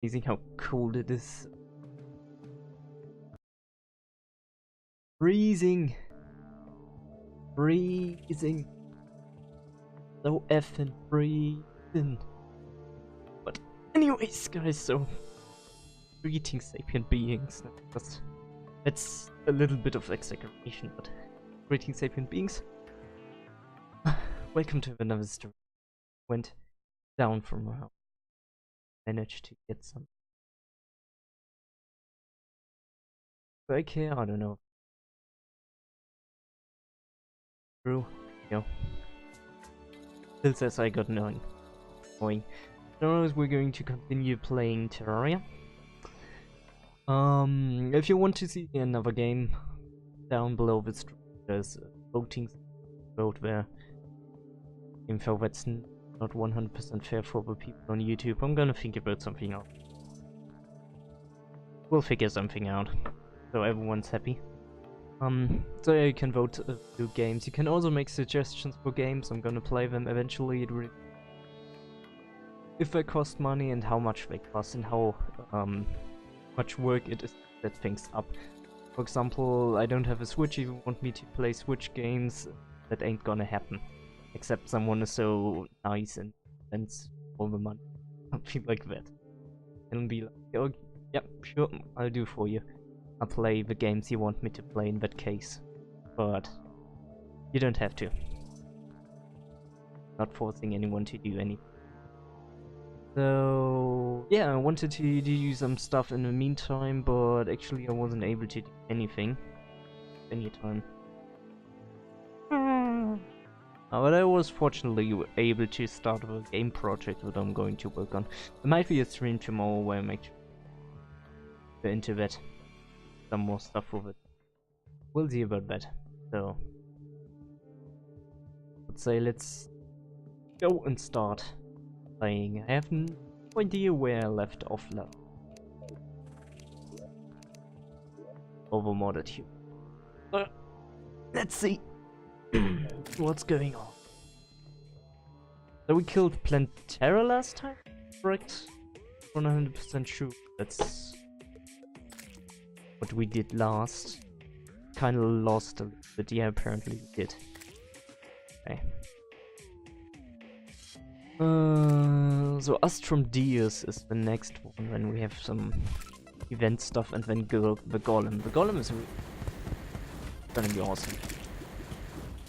Amazing how cold it is. Freezing. Freezing. So effing freezing. But anyways, guys, so greetings, sapient beings. That's a little bit of exaggeration, but greetings, sapient beings. Welcome to another story. Went down from our house. Managed to get some. Back here, I don't know. True, yeah. Still says I got none. Going. So we're going to continue playing Terraria. If you want to see another game, down below the stream, there's voting vote there. Info that's not 100% fair for the people on YouTube. I'm gonna think about something else. We'll figure something out, so everyone's happy. So yeah, you can vote do games. You can also make suggestions for games. I'm gonna play them eventually. If they cost money and how much they cost and how much work it is to set things up. For example, I don't have a Switch. If you want me to play Switch games, that ain't gonna happen. Except someone is so nice and spends all the money. Something like that. And be like, oh, yep, sure, I'll do for you. I'll play the games you want me to play in that case. But you don't have to. Not forcing anyone to do anything. So yeah, I wanted to do some stuff in the meantime, but actually I wasn't able to do anything. Anytime. But I was fortunately able to start a game project that I'm going to work on. There might be a stream tomorrow where I make into that. Some more stuff with it. We'll see about that. So let's say let's go and start playing. I have no idea where I left off now. OverModded here. Let's see what's going on. So we killed Planteration last time, correct? 100% sure. That's what we did last. Kinda lost a little bit. Yeah, apparently we did. Okay. So Astrum Dias is the next one when we have some event stuff, and then the Golem. The Golem is gonna be awesome.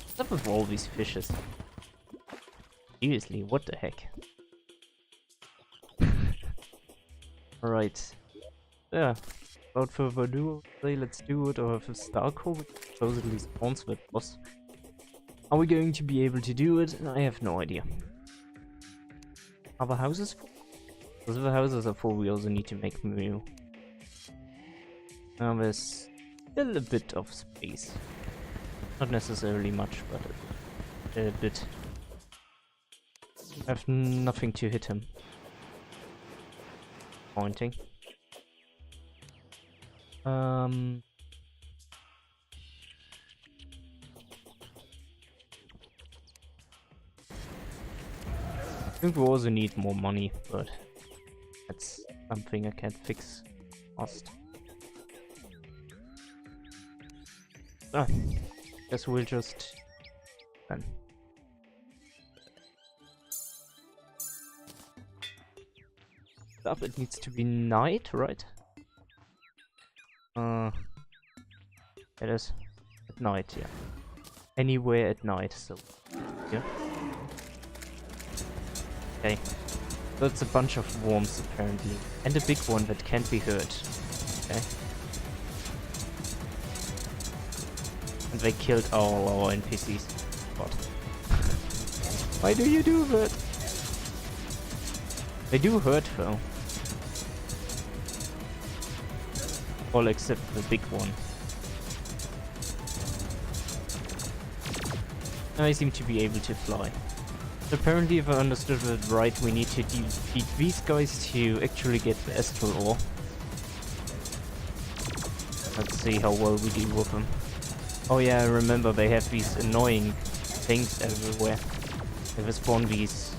What's up with all these fishes? Seriously, what the heck? Alright. Yeah. Without further ado, let's do it. Or if it's Starco, which supposedly spawns that boss. Are we going to be able to do it? I have no idea. Are the houses full? Because if the houses are full, we also need to make new. Now there's still a bit of space. Not necessarily much, but a bit. I have nothing to hit him. Pointing. I think we also need more money, but that's something I can't fix fast. Ah, guess we'll just then. Up, it needs to be night, right? It is at night, yeah. Anywhere at night, so yeah. Okay, so it's a bunch of worms apparently, and a big one that can't be hurt. Okay. And they killed all our NPCs. What? Why do you do that? They do hurt though. All except the big one. Now I seem to be able to fly. So apparently, if I understood it right, we need to defeat these guys to actually get the astral ore. Let's see how well we do with them. Oh yeah, I remember they have these annoying things everywhere. They spawn these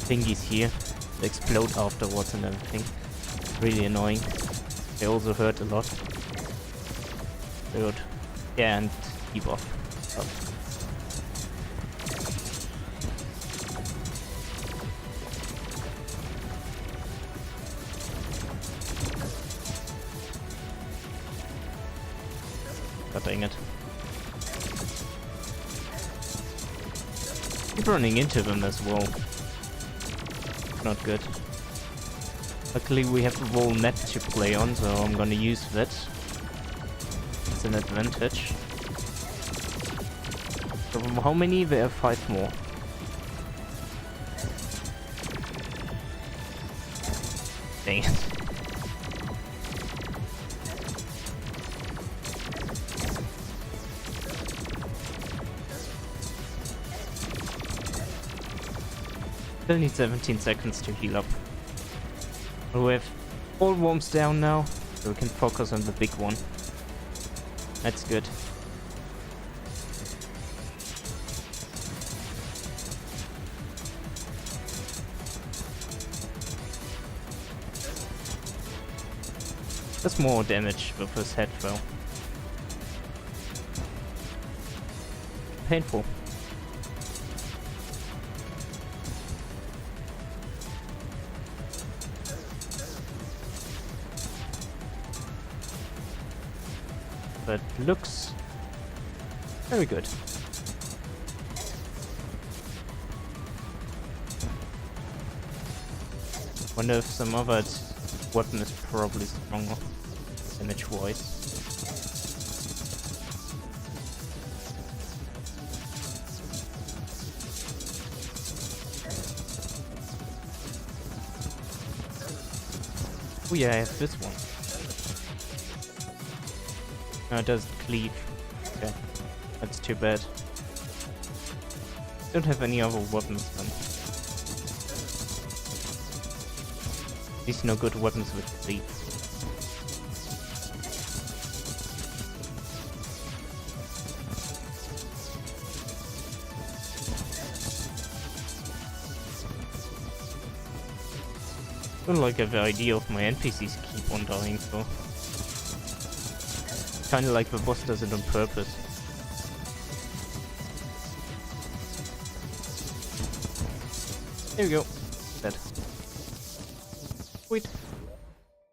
thingies here that explode afterwards and everything. Really annoying. They also hurt a lot. Good. Yeah, and debuff. God dang it. Keep running into them as well. Not good. Luckily we have the whole map to play on, so I'm gonna use that. It's an advantage. So how many? There are 5 more. Dang it. Still need 17 seconds to heal up. We have all worms down now, so we can focus on the big one. That's good. That's more damage with his head though. Painful. But looks very good. Wonder if some other weapon is probably stronger damage wise. Oh yeah, I have this one. No, it doesn't cleave. Okay, that's too bad. Don't have any other weapons then. At least no good weapons with cleave. Don't like the idea of my NPCs keep on dying though. Kinda like the boss does it on purpose. There we go. Dead. Sweet.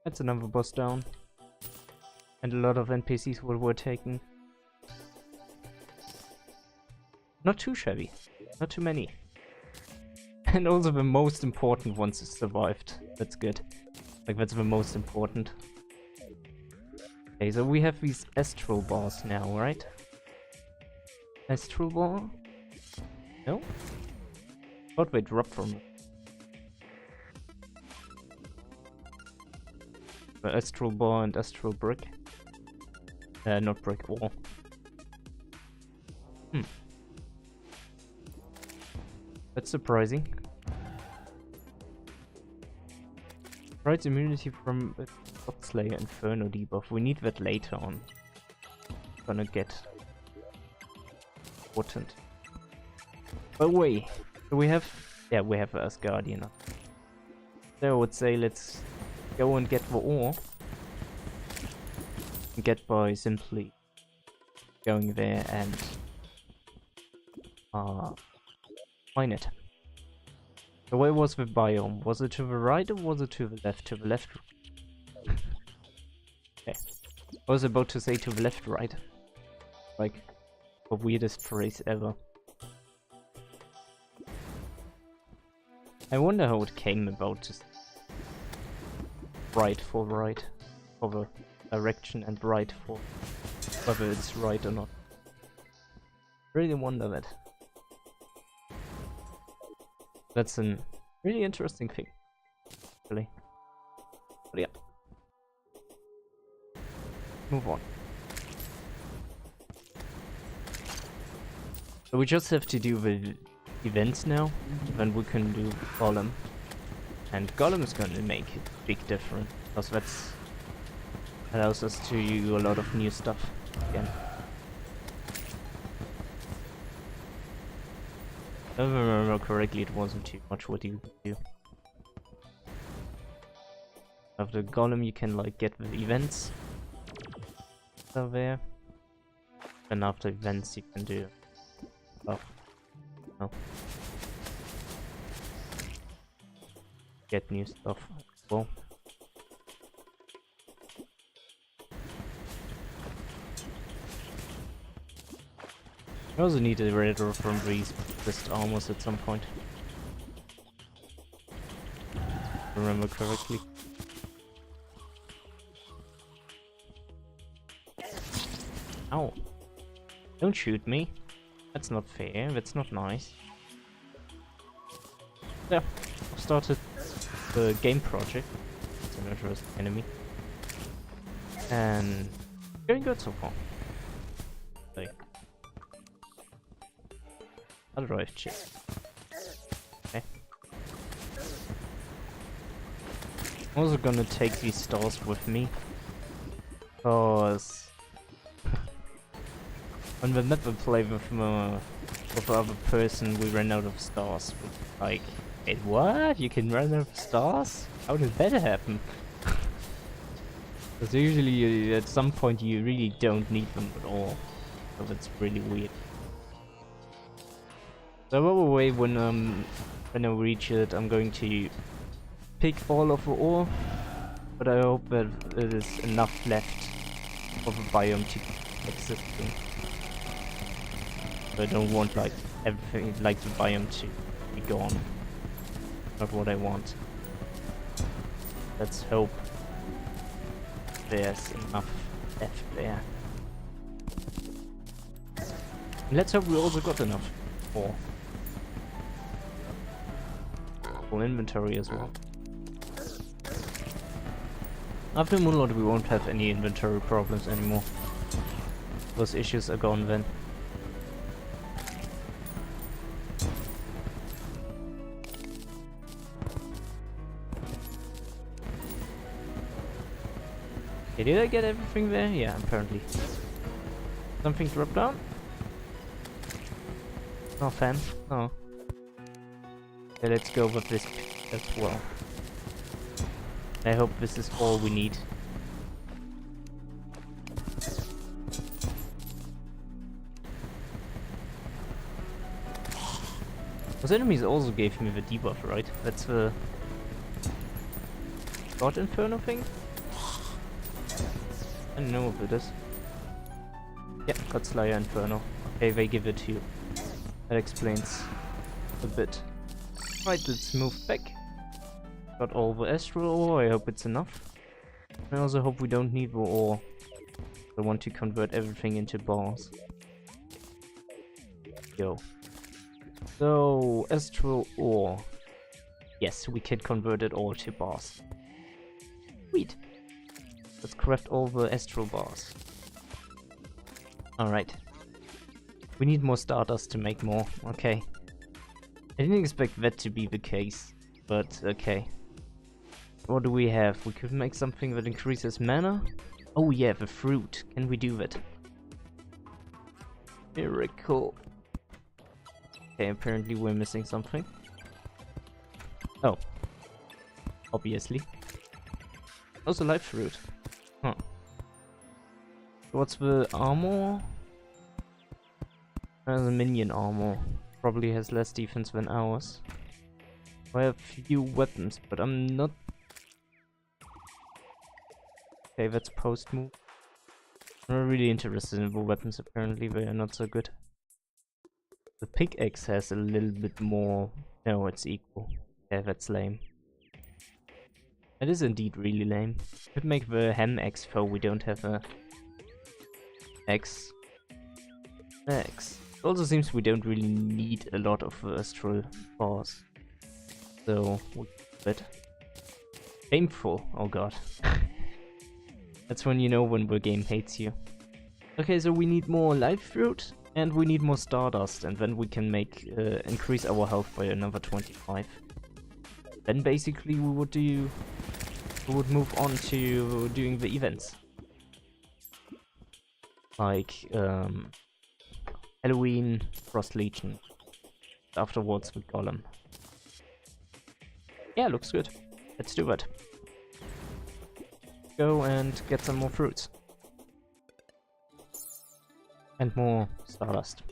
That's another boss down. And a lot of NPCs were taken. Not too shabby. Not too many. And also the most important ones survived. That's good. Like that's the most important. Okay, so we have these astral bars now, right? Astral bar? No? Thought they dropped from it. The astral bar and astral brick. Not brick, ore. That's surprising. Right, immunity from Slayer Inferno debuff. We need that later on. Gonna get important. Oh wait, do we have? Yeah, we have Asgardian. So I would say let's go and get the ore. Get by simply going there and mine it. So where was the biome? Was it to the right or was it to the left? To the left. Okay. I was about to say to the left, right. Like, the weirdest phrase ever. I wonder how it came about to right for the direction and right for whether it's right or not. Really wonder that. That's a really interesting thing, actually. But yeah. Move on. So we just have to do the events now, then we can do Golem. And Golem is gonna make a big difference, because that allows us to do a lot of new stuff again. If I remember correctly, it wasn't too much what you could do. After golem you can like get with events. So there. And after events you can do stuff. No. Get new stuff as well. I also need a radar from resist armors at some point. Remember correctly. Ow. Don't shoot me. That's not fair, that's not nice. Yeah, I've started the game project. It's an interesting enemy. And going good so far. Like, I'll drive chip. Okay. I'm also gonna take these stars with me. Cause on the map we play with other person we ran out of stars. Like, wait, what? You can run out of stars? How did that happen? Because usually at some point you really don't need them at all. So that's really weird. So anyway, when I reach it, I'm going to pick all of the ore, but I hope that there is enough left of a biome to existing. So I don't want like everything, like the biome to be gone. Not what I want. Let's hope there's enough left there. Let's hope we also got enough ore. Full inventory as well. After Moonlord we won't have any inventory problems anymore. Those issues are gone then. Okay, did I get everything there? Yeah, apparently. Something dropped down? No, fam. No. Okay, let's go with this as well. I hope this is all we need. Those enemies also gave me the debuff, right? That's the God Inferno thing? I don't know if it is. Yeah, God Slayer Inferno. Okay, they give it to you. That explains a bit. Right, let's move back. Got all the astral ore, I hope it's enough. I also hope we don't need the ore. I want to convert everything into bars. Yo. So, astral ore. Yes, we can convert it all to bars. Sweet. Let's craft all the astral bars. Alright. We need more stardust to make more. Okay. I didn't expect that to be the case, but okay. What do we have? We could make something that increases mana? Oh yeah, the fruit. Can we do that? Miracle. Okay, apparently we're missing something. Oh. Obviously. Also life fruit. Huh. What's the armor? The minion armor. Probably has less defense than ours. I have few weapons, but I'm not... Okay, that's post move. I'm not really interested in the weapons, apparently they are not so good. The pickaxe has a little bit more... No, it's equal. Yeah, that's lame. That is indeed really lame. Could make the ham axe though, we don't have a... Axe. Axe. It also seems we don't really need a lot of astral bars. So, we'll keep it. Shameful, oh god. That's when you know when the game hates you. Okay, so we need more life fruit, and we need more stardust, and then we can make increase our health by another 25. Then basically we would move on to doing the events. Like, Halloween, Frost Legion. Afterwards with Golem. Yeah, looks good. Let's do that. go and get some more fruits. And more stardust.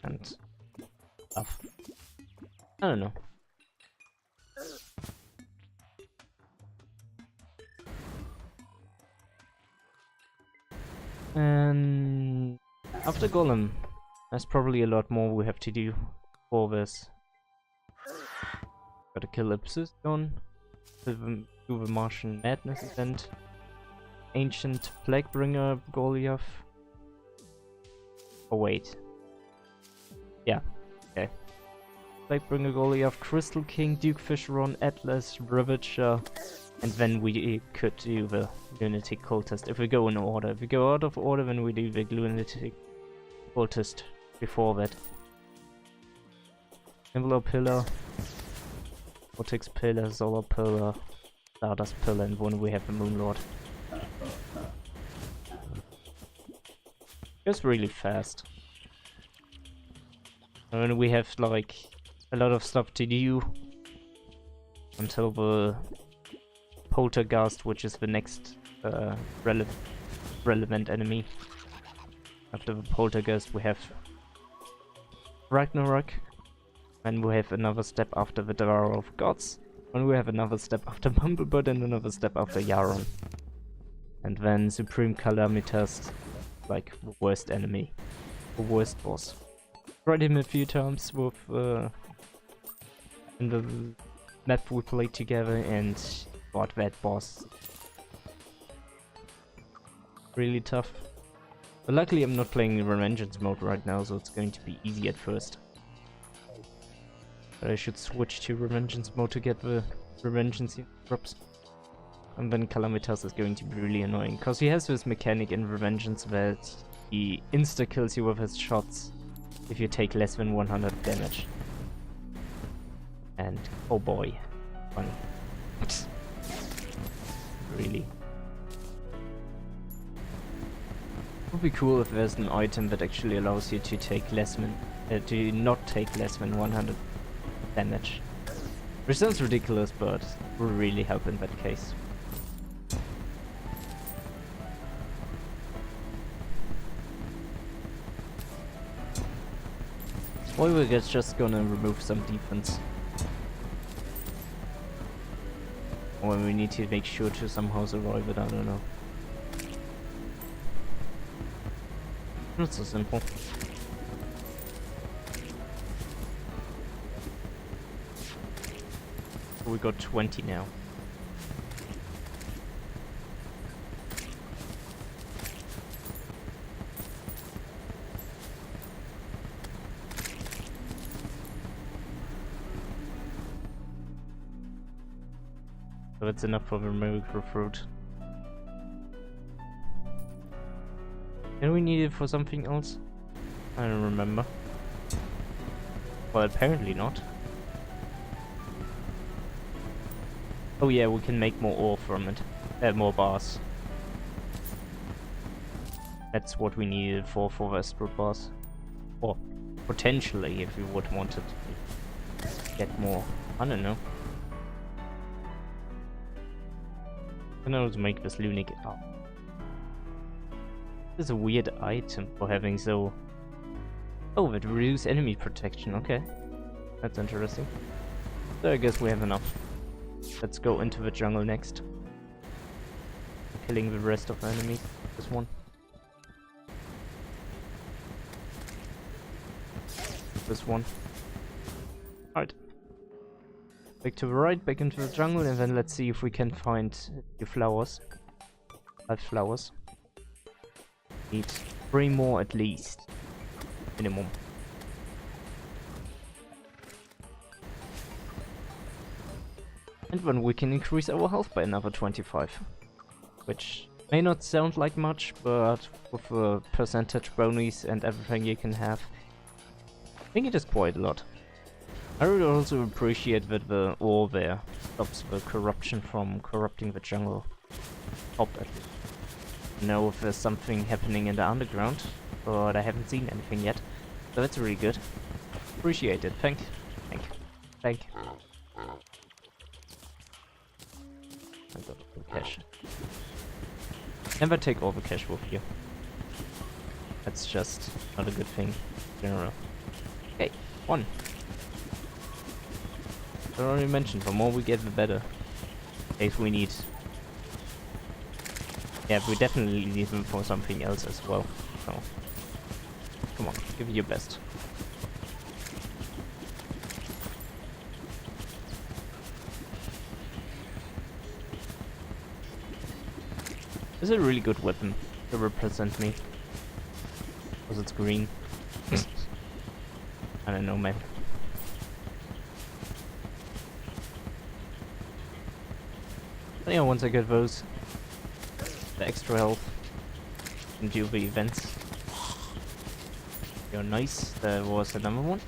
And stuff. I don't know. And after Golem, there's probably a lot more we have to do for this. Gotta kill Ipsiston, do the Martian Madness event, Ancient Plaguebringer Goliath. Oh wait. Yeah, okay. Plaguebringer Goliath, Crystal King, Duke Fisheron, Atlas, Ravager, and then we could do the Lunatic Cultist if we go in order. If we go out of order, then we do the Lunatic Cultist before that. Envelope Pillar, Vortex Pillar, Solar Pillar, Stardust Pillar, and when we have the Moon Lord. Goes really fast. And we have like a lot of stuff to do until the Poltergeist, which is the next relevant enemy. After the Poltergeist we have Ragnarok, and we have another step after the Devourer of Gods, and we have another step after Bumblebird, and another step after Yaron. And then Supreme Calamitas, like the worst enemy, the worst boss. Tried him a few times with in the map we played together, and got that boss really tough. But luckily I'm not playing in Revengeance mode right now, so it's going to be easy at first. But I should switch to Revengeance mode to get the Revengeance drops. And then Calamitas is going to be really annoying, because he has this mechanic in Revengeance that he insta-kills you with his shots if you take less than 100 damage. And oh boy, funny. Really. It would be cool if there's an item that actually allows you to take less than to not take less than 100 damage. Which sounds ridiculous, but will really help in that case. Or we're just gonna remove some defense. Or we need to make sure to somehow survive it, I don't know. Not so simple. So we got 20 now. So that's enough for the miracle fruit. And we need it for something else? I don't remember. Well, apparently not. Oh yeah, we can make more ore from it. More bars. That's what we needed for Westwood bars. Or potentially, if we would want to get more. I don't know. I know to make this lunatic up. This is a weird item for having so... Oh, it reduces enemy protection, okay. That's interesting. So I guess we have enough. Let's go into the jungle next. Killing the rest of the enemies. This one. This one. Alright. Back to the right, back into the jungle, and then let's see if we can find the flowers. 5 flowers. Need 3 more at least. Minimum. And then we can increase our health by another 25. Which may not sound like much, but with a percentage bonus and everything you can have, I think it is quite a lot. I would also appreciate that the ore there stops the corruption from corrupting the jungle. Top at least. I know if there's something happening in the underground, but I haven't seen anything yet. So that's really good. Appreciate it. Thank. I got some cash. Never take all the cash with you. That's just not a good thing in general. Okay, 1. I already mentioned, the more we get, the better. In case we need... Yeah, we definitely need them for something else as well. So, come on, give it your best. This is a really good weapon to represent me. Because it's green. I don't know, man. But yeah, once I get those, the extra health, and do the events. You're nice. There was another one.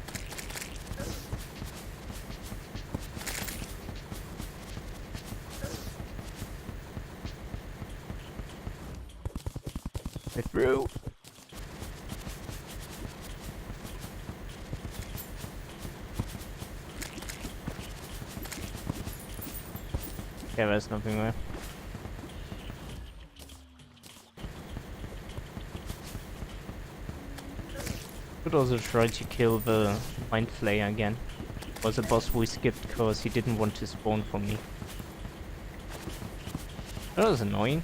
Get through. Yeah, there's nothing there. Could also try to kill the Mind Flayer again. Was a boss we skipped because he didn't want to spawn for me. That was annoying.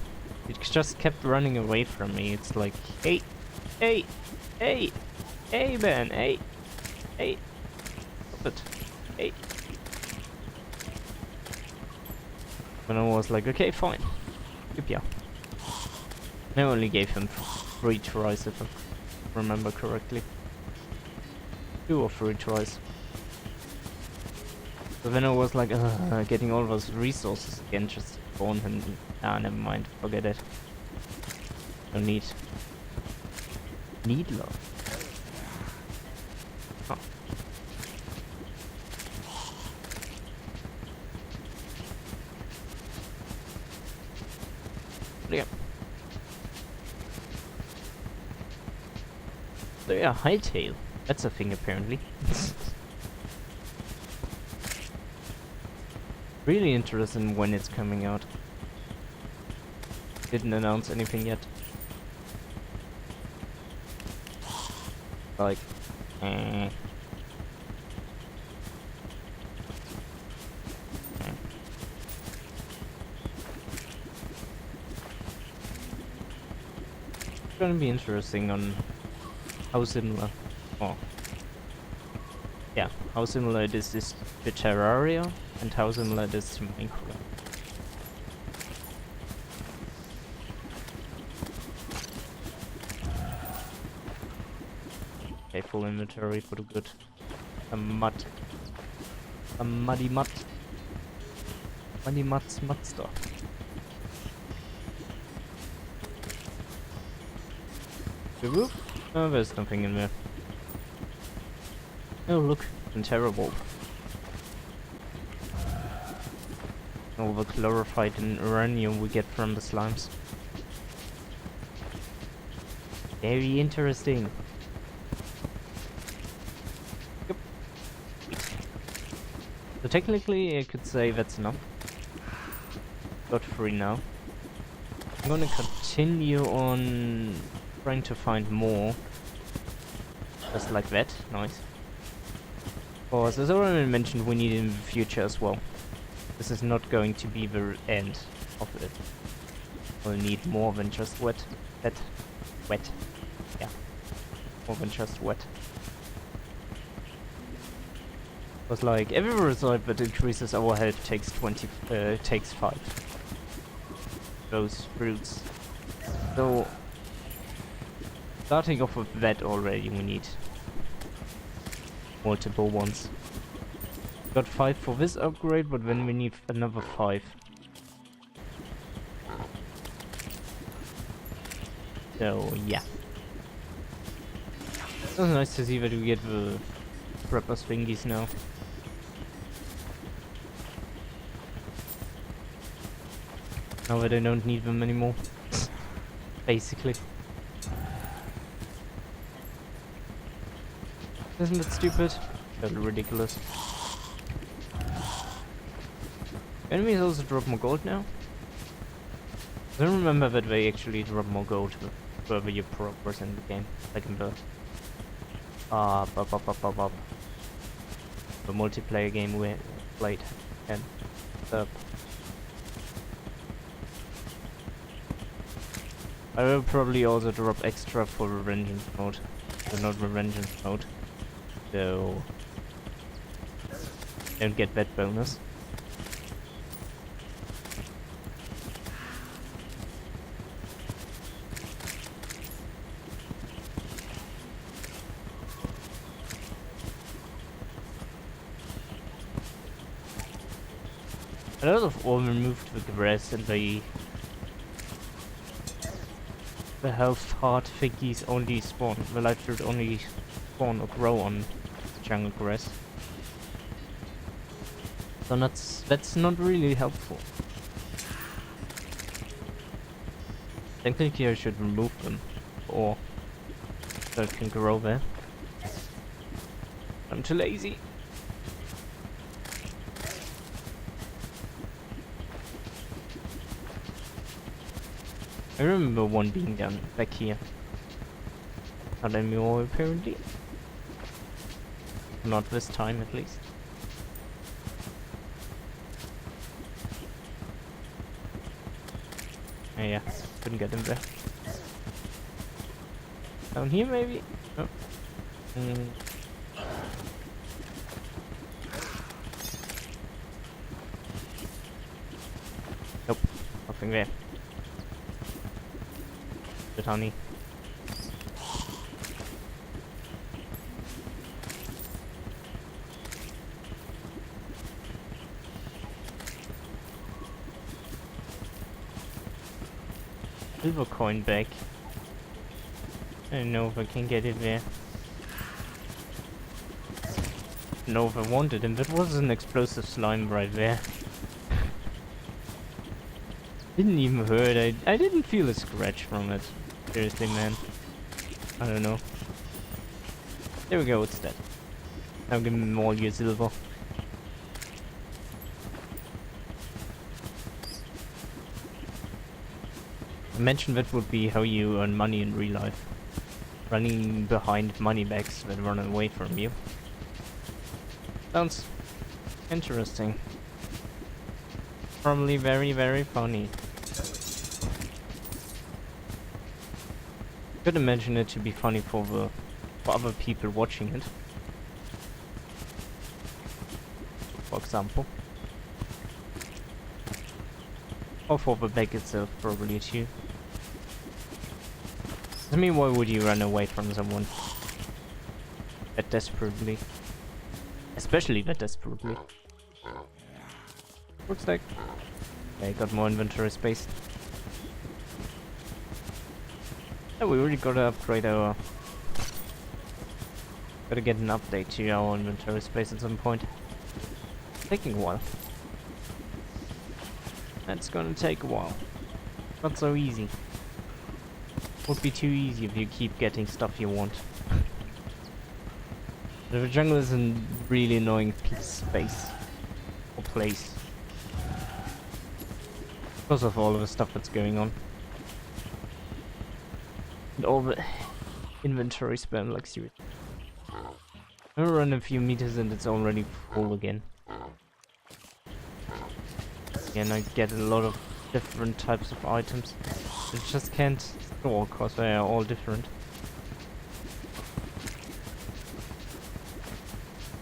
It just kept running away from me. It's like, hey, hey, hey, hey, man, hey, hey, stop it, hey. And I was like, okay, fine. Skip ya. I only gave him 3 tries if I remember correctly. 2 or 3 tries. But then I was like, getting all those resources again just to spawn and... Ah, never mind. Forget it. No need. Need love. Huh. Yeah. So yeah, Hightail. That's a thing apparently. Really interested in when it's coming out. Didn't announce anything yet. Like, It's gonna be interesting on how similar, yeah, how similar it is to Terraria and how similar it is to Minecraft. Okay, full inventory for the good. A mud. A muddy mud. Muddy mud stuff. The roof? Oh, there's nothing in there. Oh, look. And terrible. All the chlorophyte and uranium we get from the slimes. Very interesting. Yep. So technically I could say that's enough. Got 3 now. I'm gonna continue on trying to find more. Just like that. Nice. Because as I already mentioned, we need it in the future as well. This is not going to be the end of it. We'll need more than just wet. Wet. Yeah. More than just wet. Because like every result that increases our health takes 5. Those fruits. So starting off with that already, we need multiple ones. Got 5 for this upgrade, but then we need another 5. So yeah. It was nice to see that we get the prepper thingies now. Now that I don't need them anymore. Basically. Isn't it stupid? Totally ridiculous. Enemies also drop more gold now? I don't remember that they actually drop more gold the further you progress in the game, like in the the multiplayer game we played, and I will probably also drop extra for the vengeance mode, so not the vengeance mode, so don't get that bonus. A lot of all removed the grass and the health heart figgies only spawn. The life should only spawn or grow on jungle grass. So that's not really helpful. Technically I should remove them, or so it can grow there. I'm too lazy. I remember one being done back here. Not anymore apparently. Not this time at least. Oh, yeah, couldn't get him there. Down here maybe? Oh. Nope, nothing there. Good honey. Silver coin back. I don't know if I can get it there. No, if I wanted him. That was an explosive slime right there. Didn't even hurt. I didn't feel a scratch from it. Seriously, man. I don't know. There we go, it's dead. Now give me all your silver. I mentioned that would be how you earn money in real life. Running behind money bags that run away from you. Sounds interesting. Probably very, very funny. Could imagine it to be funny for other people watching it. For example. Or for the bag itself, probably too. I mean, why would you run away from someone that desperately? Especially that desperately. Looks like... Okay, got more inventory space. Oh, we really gotta upgrade our... Gotta get an update to our inventory space at some point. Taking a while. That's gonna take a while. Not so easy. Would be too easy if you keep getting stuff you want. The jungle is a really annoying space. Or place. Because of all of the stuff that's going on. And all the inventory spam, like seriously. I run a few meters and it's already full again. And I get a lot of different types of items. I just can't store because they are all different.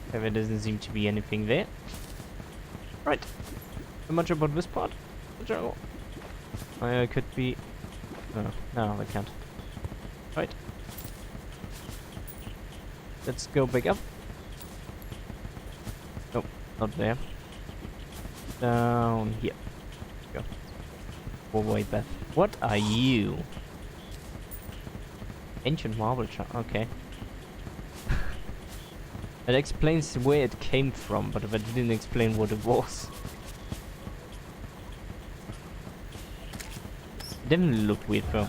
Okay, there doesn't seem to be anything there. Right. So much about this part. The jungle. I could be... Oh, no, I can't. Right. Let's go back up. Nope, not there. Down here. Go. Go way back. What are you? Ancient marble chart. Okay. That explains where it came from, but that didn't explain what it was. Definitely looked weird though.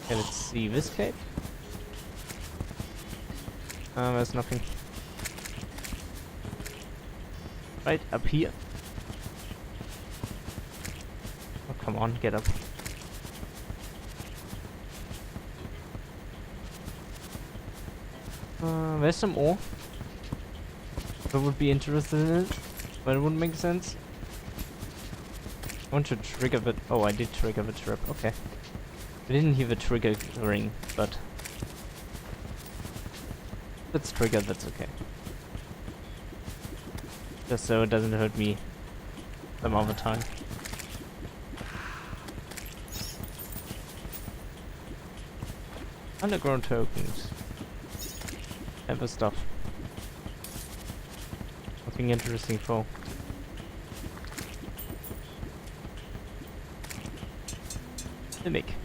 Okay, let's see this cave. There's nothing. Right up here. Oh, come on, get up. There's some ore. I would be interested in it, but it wouldn't make sense. I want to trigger the... Oh, I did trigger the trap. Okay. I didn't hear the trigger ring, but... if it's triggered, that's okay. Just so it doesn't hurt me some other time. Underground tokens. Other stuff. Nothing interesting for. Mimic.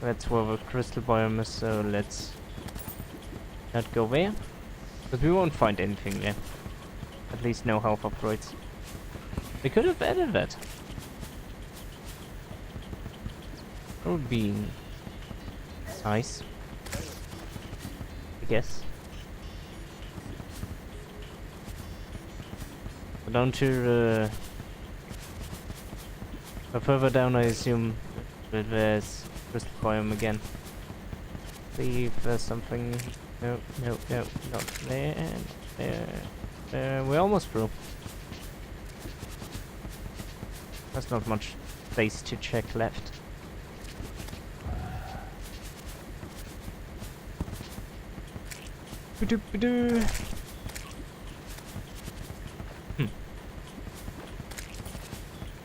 That's where the crystal biome is, so let's not go there. But we won't find anything there. At least no health upgrades. They could have added that. That would be nice, I guess. Go down to further down, I assume that there's crystal biome again. See if there's something. No, no, no, not there. There. We're almost through. There's not much space to check left.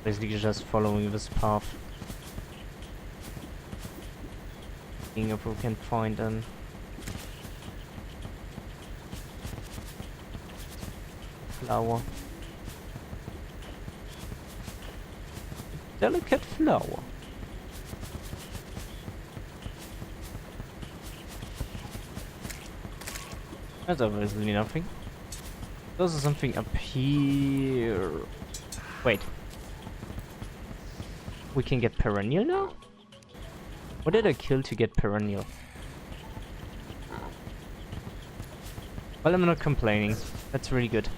Basically just following this path. Seeing if we can find an flower. Delicate flower. That's obviously nothing. There's something up here. Wait. We can get perennial now? What did I kill to get perennial? Well, I'm not complaining. That's really good.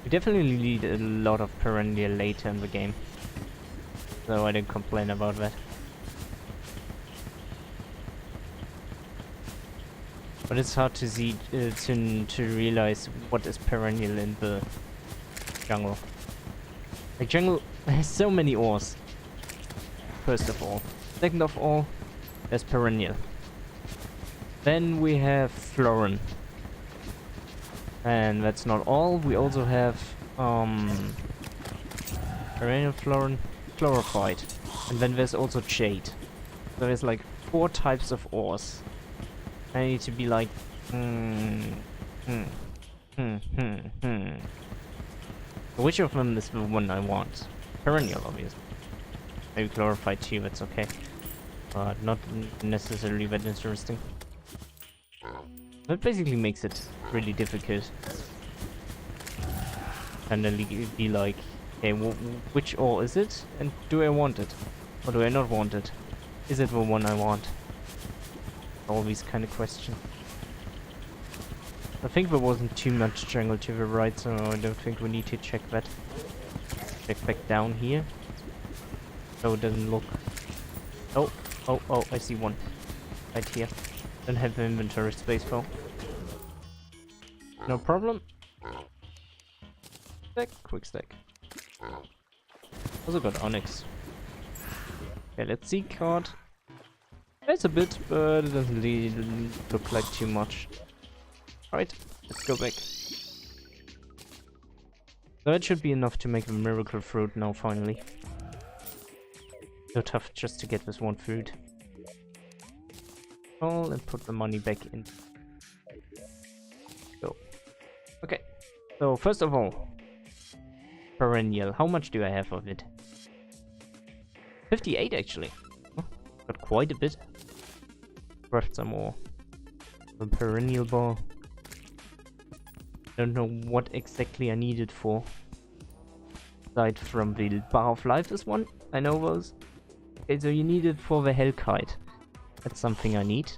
We definitely need a lot of perennial later in the game. So I didn't complain about that. But it's hard to see, to realize what is perennial in the jungle. The jungle has so many ores. First of all. Second of all, there's perennial. Then we have florin. And that's not all. We also have perennial florin, chlorophyte. And then there's also jade. So there's like 4 types of ores. I need to be like, Which of them is the one I want? Perennial, obviously. Maybe chlorophyte too, that's okay. But not necessarily that interesting. That basically makes it really difficult. And then be like, okay, which ore is it? And do I want it? Or do I not want it? Is it the one I want? All these kind of questions. I think there wasn't too much jungle to the right, so I don't think we need to check that. Check back down here. So it doesn't look... Oh, I see one. Right here. Don't have the inventory space though. No problem. Stack, quick stack. Also got onyx. Okay, let's see card. It's a bit, but it doesn't really look like too much. Alright, let's go back. So that should be enough to make the miracle fruit now, finally. So tough just to get this one fruit. Oh, and put the money back in. Go. Okay, so first of all, perennial. How much do I have of it? 58 actually. Oh, got quite a bit. Craft some more. A perennial bar. Don't know what exactly I need it for. aside from the Bar of Life is one. I know those. Okay, so you need it for the Hellkite. That's something I need.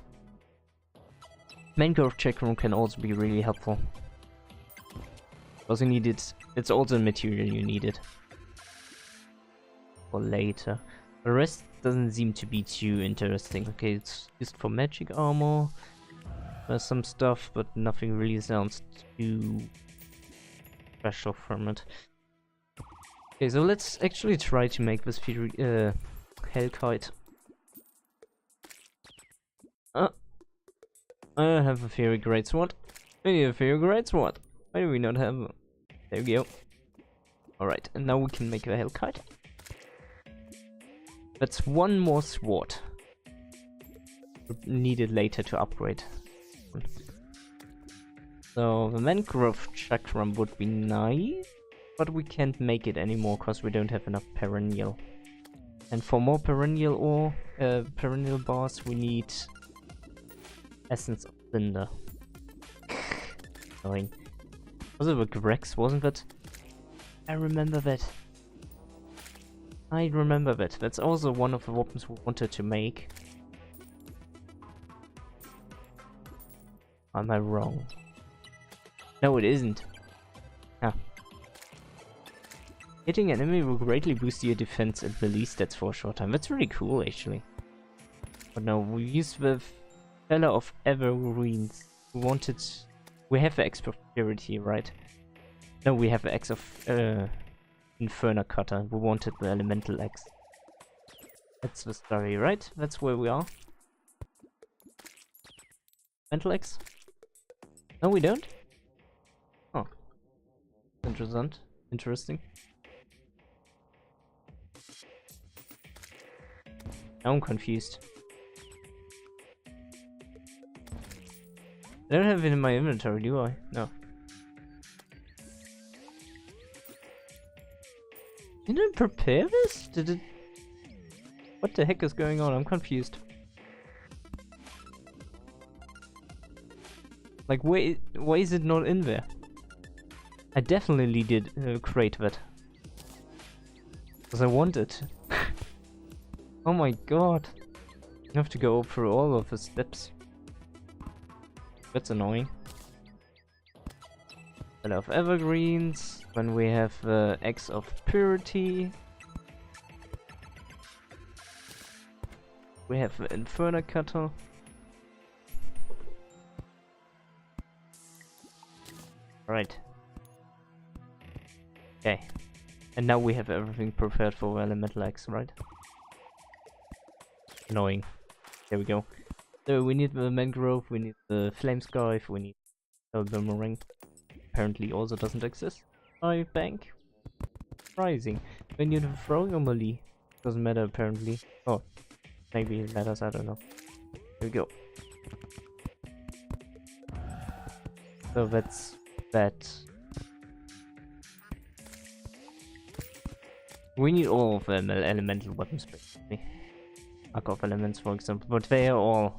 Mangrove check room can also be really helpful. Also need it. It's also a material you need it for later. The rest doesn't seem to be too interesting. Okay, it's used for magic armor. There's some stuff, but nothing really sounds too special from it. Okay, so let's actually try to make this Hellkite. I have a very great sword. I need a very great sword. Why do we not have one? There we go. Alright, and now we can make a Hellkite. That's one more sword. Needed later to upgrade. So the mangrove chakram would be nice, but we can't make it anymore because we don't have enough perennial. And for more perennial ore, perennial bars, we need essence of cinder. Annoying. Was it with Grex, wasn't it? I remember that. I remember that. That's also one of the weapons we wanted to make. Am I wrong? No, it isn't. Ah. Hitting an enemy will greatly boost your defense and release stats for a short time. That's really cool, actually. But no, we use the Fella of Evergreens. We wanted... We have the X of Purity, right? No, we have the X of Inferno Cutter. We wanted the Elemental X. That's the story, right? That's where we are. Elemental X? No, we don't? Oh. Interesting. Now I'm confused. I don't have it in my inventory, do I? No. Did I prepare this? Did it... What the heck is going on? I'm confused. Like, why is it not in there? I definitely did create that. Because I want it. Oh my god. I have to go through all of the steps. That's annoying. I love evergreens. When we have X of Purity. We have the Inferno Cutter. Right. Okay. And now we have everything prepared for Elemental X, right? Annoying. There we go. So we need the mangrove, we need the flame scarf, we need the boomerang. Apparently also doesn't exist. I bank. Surprising. We need a throwing melee. Doesn't matter apparently. Oh, maybe it matters, I don't know. Here we go. So that's that. We need all of them elemental weapons basically. Arc of Elements for example, but they all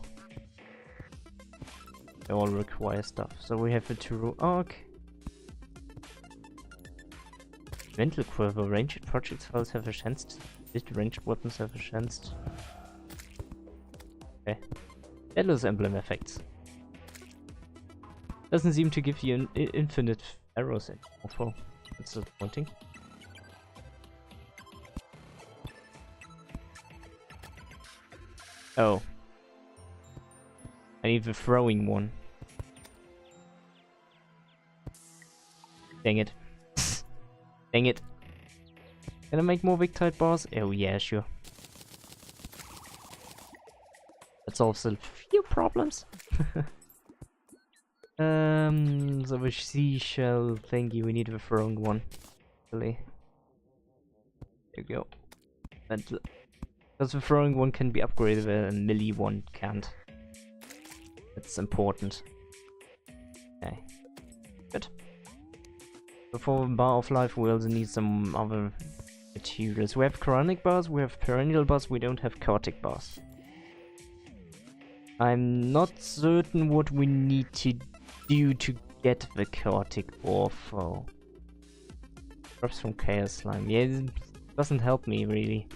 require stuff. So we have the Turu Arc. Mental Quiver, ranged projectiles have a chance to hit, ranged weapons have a chance to... Okay. Endless emblem effects. Doesn't seem to give you an infinite arrows anymore. That's disappointing. Oh. I need the throwing one. Dang it. Dang it. Can I make more big type bars? Oh yeah, sure. That solves a few problems. So the seashell thingy, we need the throwing one. Really. There we go. Because the throwing one can be upgraded, the melee one can't. That's important. Okay. Good. Before Bar of Life, we also need some other materials. We have chronic bars, we have perennial bars, we don't have chaotic bars. I'm not certain what we need to do to get the chaotic ore though. Drops from Chaos Slime. Yeah, it doesn't help me really.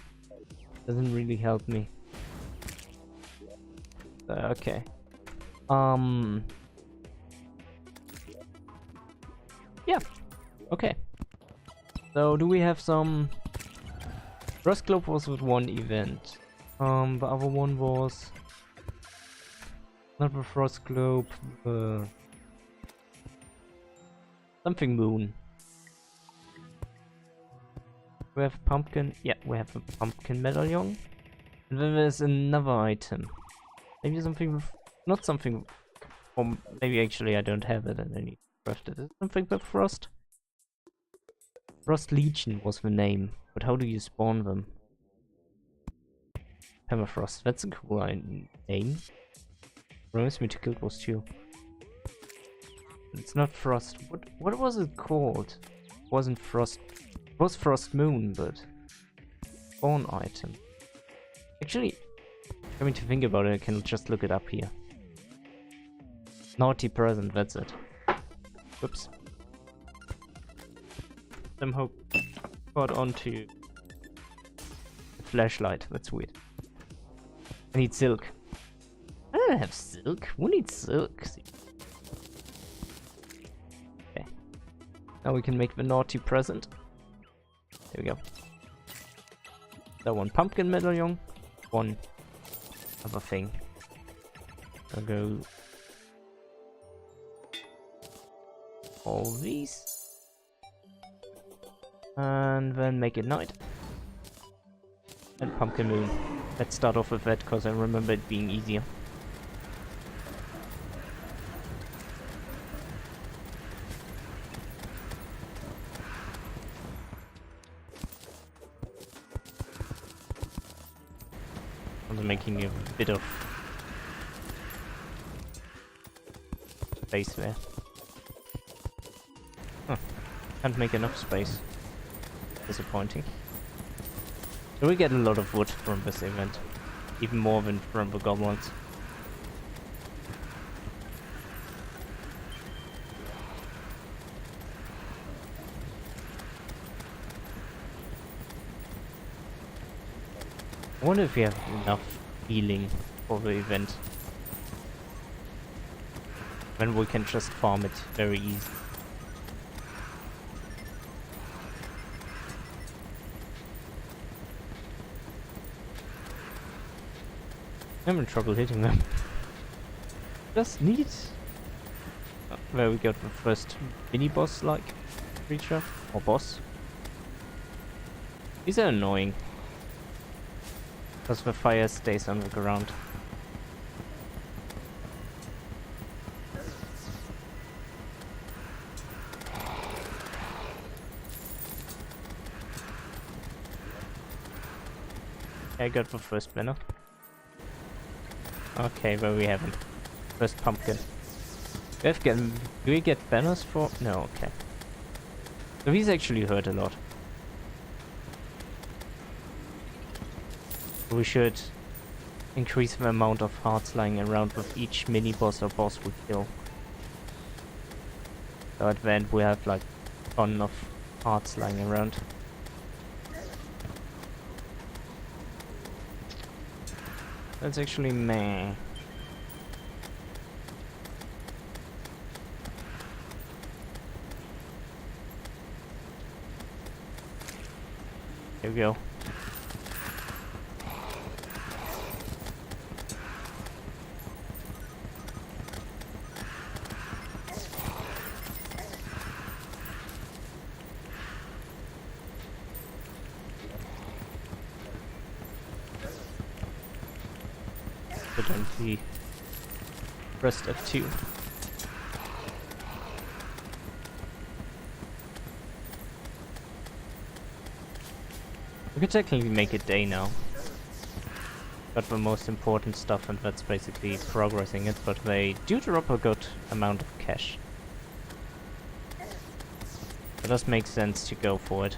Doesn't really help me. Okay. Yeah. Okay. So do we have some... Frost Globe was with one event. The other one was... Not the Frost Globe, something Moon. We have Pumpkin. Yeah, we have a Pumpkin Medallion. And then there's another item. Maybe something with... Not something... Or maybe actually I don't have it and I need to craft it. Is it something with Frost? Frost Legion was the name. But how do you spawn them? Permafrost. That's a cool name. Promise me to kill those two. It's not Frost. What was it called? It wasn't Frost. It was Frost Moon, but spawn item. Actually, coming to think about it, I can just look it up here. Naughty present, that's it. Whoops. Somehow got onto the flashlight, that's weird. I need silk. I don't have silk. Who needs silk? Okay. Now we can make the naughty present. There we go. That one pumpkin medallion. One other thing. I'll go all these. And then make it night. And pumpkin moon. Let's start off with that because I remember it being easier. I'm making a bit of space there. Huh. Can't make enough space. Disappointing. So we get a lot of wood from this event. Even more than from the goblins. I wonder if we have enough healing for the event. When we can just farm it very easy. I'm in trouble hitting them. Just neat. Oh, there we got the first mini boss like creature or boss. These are annoying. Because the fire stays on the ground. I got the first banner. Okay, well we haven't. First pumpkin. Do we get banners for? No, okay. So these actually hurt a lot. We should increase the amount of hearts lying around with each mini boss or boss we kill. So at the end we have like a ton of hearts lying around. That's actually meh. Here we go. Put on the rest of 2. We could technically make it day now. Got the most important stuff and that's basically progressing it, but they do drop a good amount of cash. It does make sense to go for it.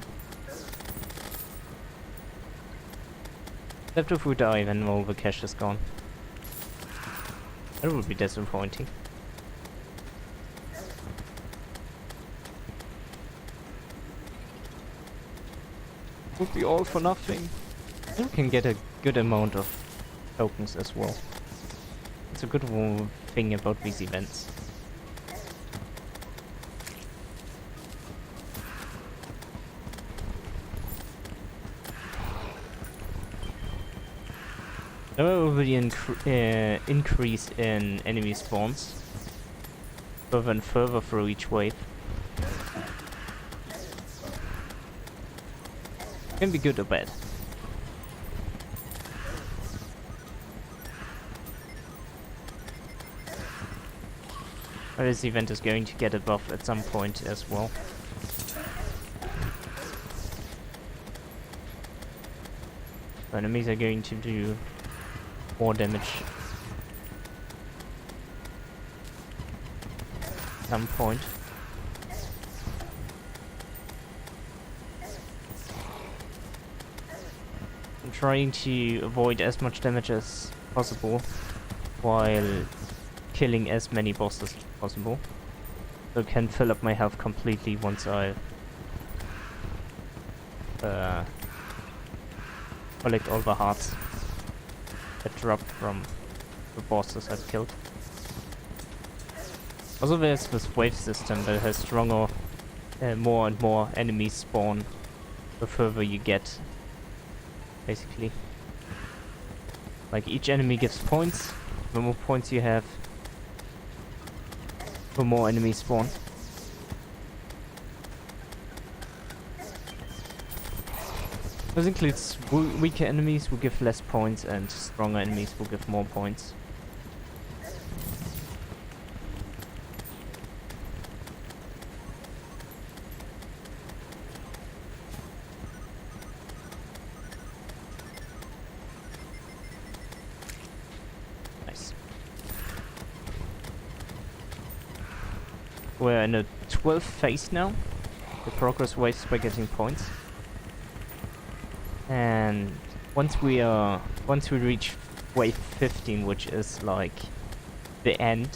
Except if we die, then all the cash is gone. That would be disappointing. Would be all for nothing. You can get a good amount of tokens as well. It's a good thing about these events. There will be increase in enemy spawns further and further through each wave. Can be good or bad. But this event is going to get a buff at some point as well. So enemies are going to do more damage at some point. I'm trying to avoid as much damage as possible while killing as many bosses as possible, so I can fill up my health completely once I collect all the hearts that drop from the bosses I've killed. Also, there's this wave system that has stronger, more and more enemies spawn the further you get, basically. Like, each enemy gives points. The more points you have, the more enemies spawn. This includes weaker enemies will give less points and stronger enemies will give more points. Nice. We're in a 12th phase now. The progress waves by getting points. And once we reach wave 15, which is like the end,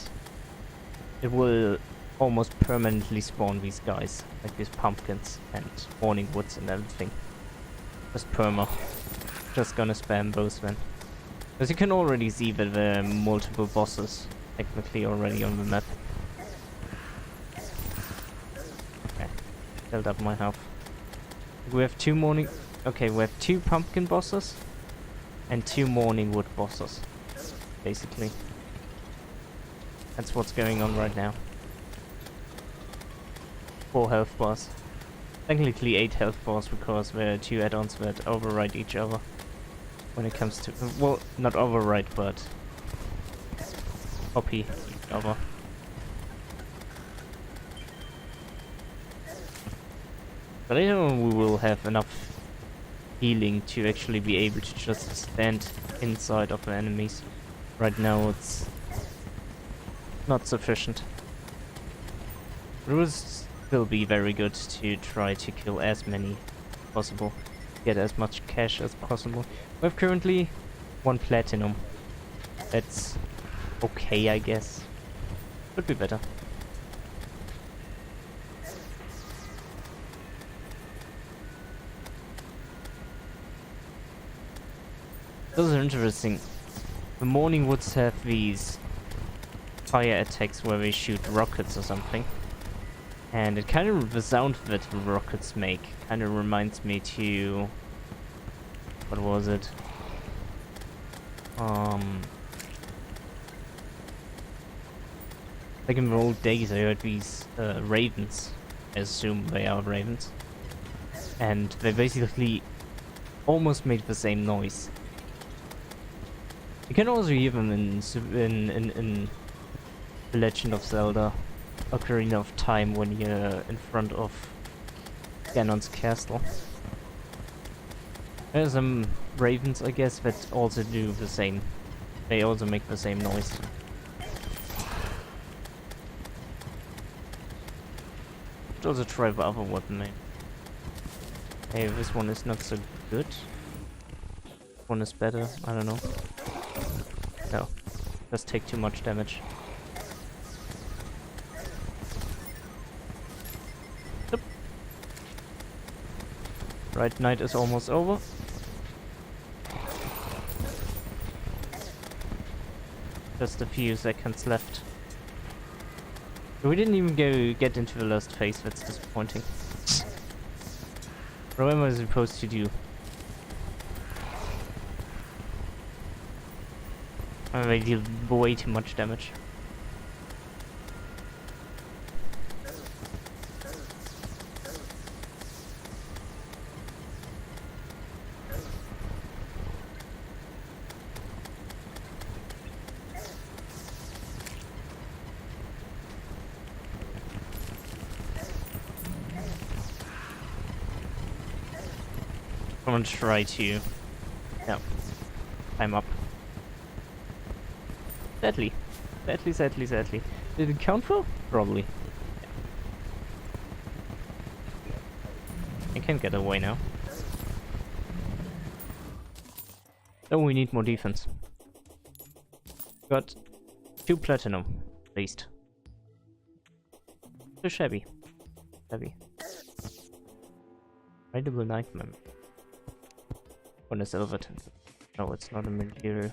it will almost permanently spawn these guys, like these pumpkins and morning woods and everything. Just perma. Just gonna spam those then. As you can already see that there are multiple bosses technically already on the map. Okay, filled up my health. We have two morning. Okay, we have two pumpkin bosses and two morning wood bosses, basically. That's what's going on right now. 4 health bars. Technically 8 health bars because there are 2 add-ons that override each other when it comes to... well, not override, but copy each other. But I don't know we will have enough healing to actually be able to just stand inside of the enemies. Right now it's not sufficient. It will still be very good to try to kill as many as possible, get as much cash as possible. We have currently 1 platinum. That's okay, I guess. Could be better. Those are interesting. The morning woods have these fire attacks where they shoot rockets or something. And it kind of, the sound that the rockets make kind of reminds me to... what was it? Like in the old days I heard these ravens. I assume they are ravens. And they basically almost made the same noise. You can also hear them in The Legend of Zelda, Ocarina of Time, when you're in front of Ganon's castle. There's some ravens, I guess, that also do the same. They also make the same noise. Should also try the other weapon, maybe. Hey, this one is not so good. This one is better, I don't know. No, just take too much damage. Yep. Right, night is almost over. Just a few seconds left. We didn't even get into the last phase, that's disappointing. What am I supposed to do? I deal way too much damage. I'm gonna try to... Yeah. Time up. Sadly. Sadly. Did it count for? Probably. Yeah. I can't get away now. Oh, we need more defense. Got 2 platinum, at least. So shabby. Rideable nightmare. On a silver tinsel. No, it's not a material.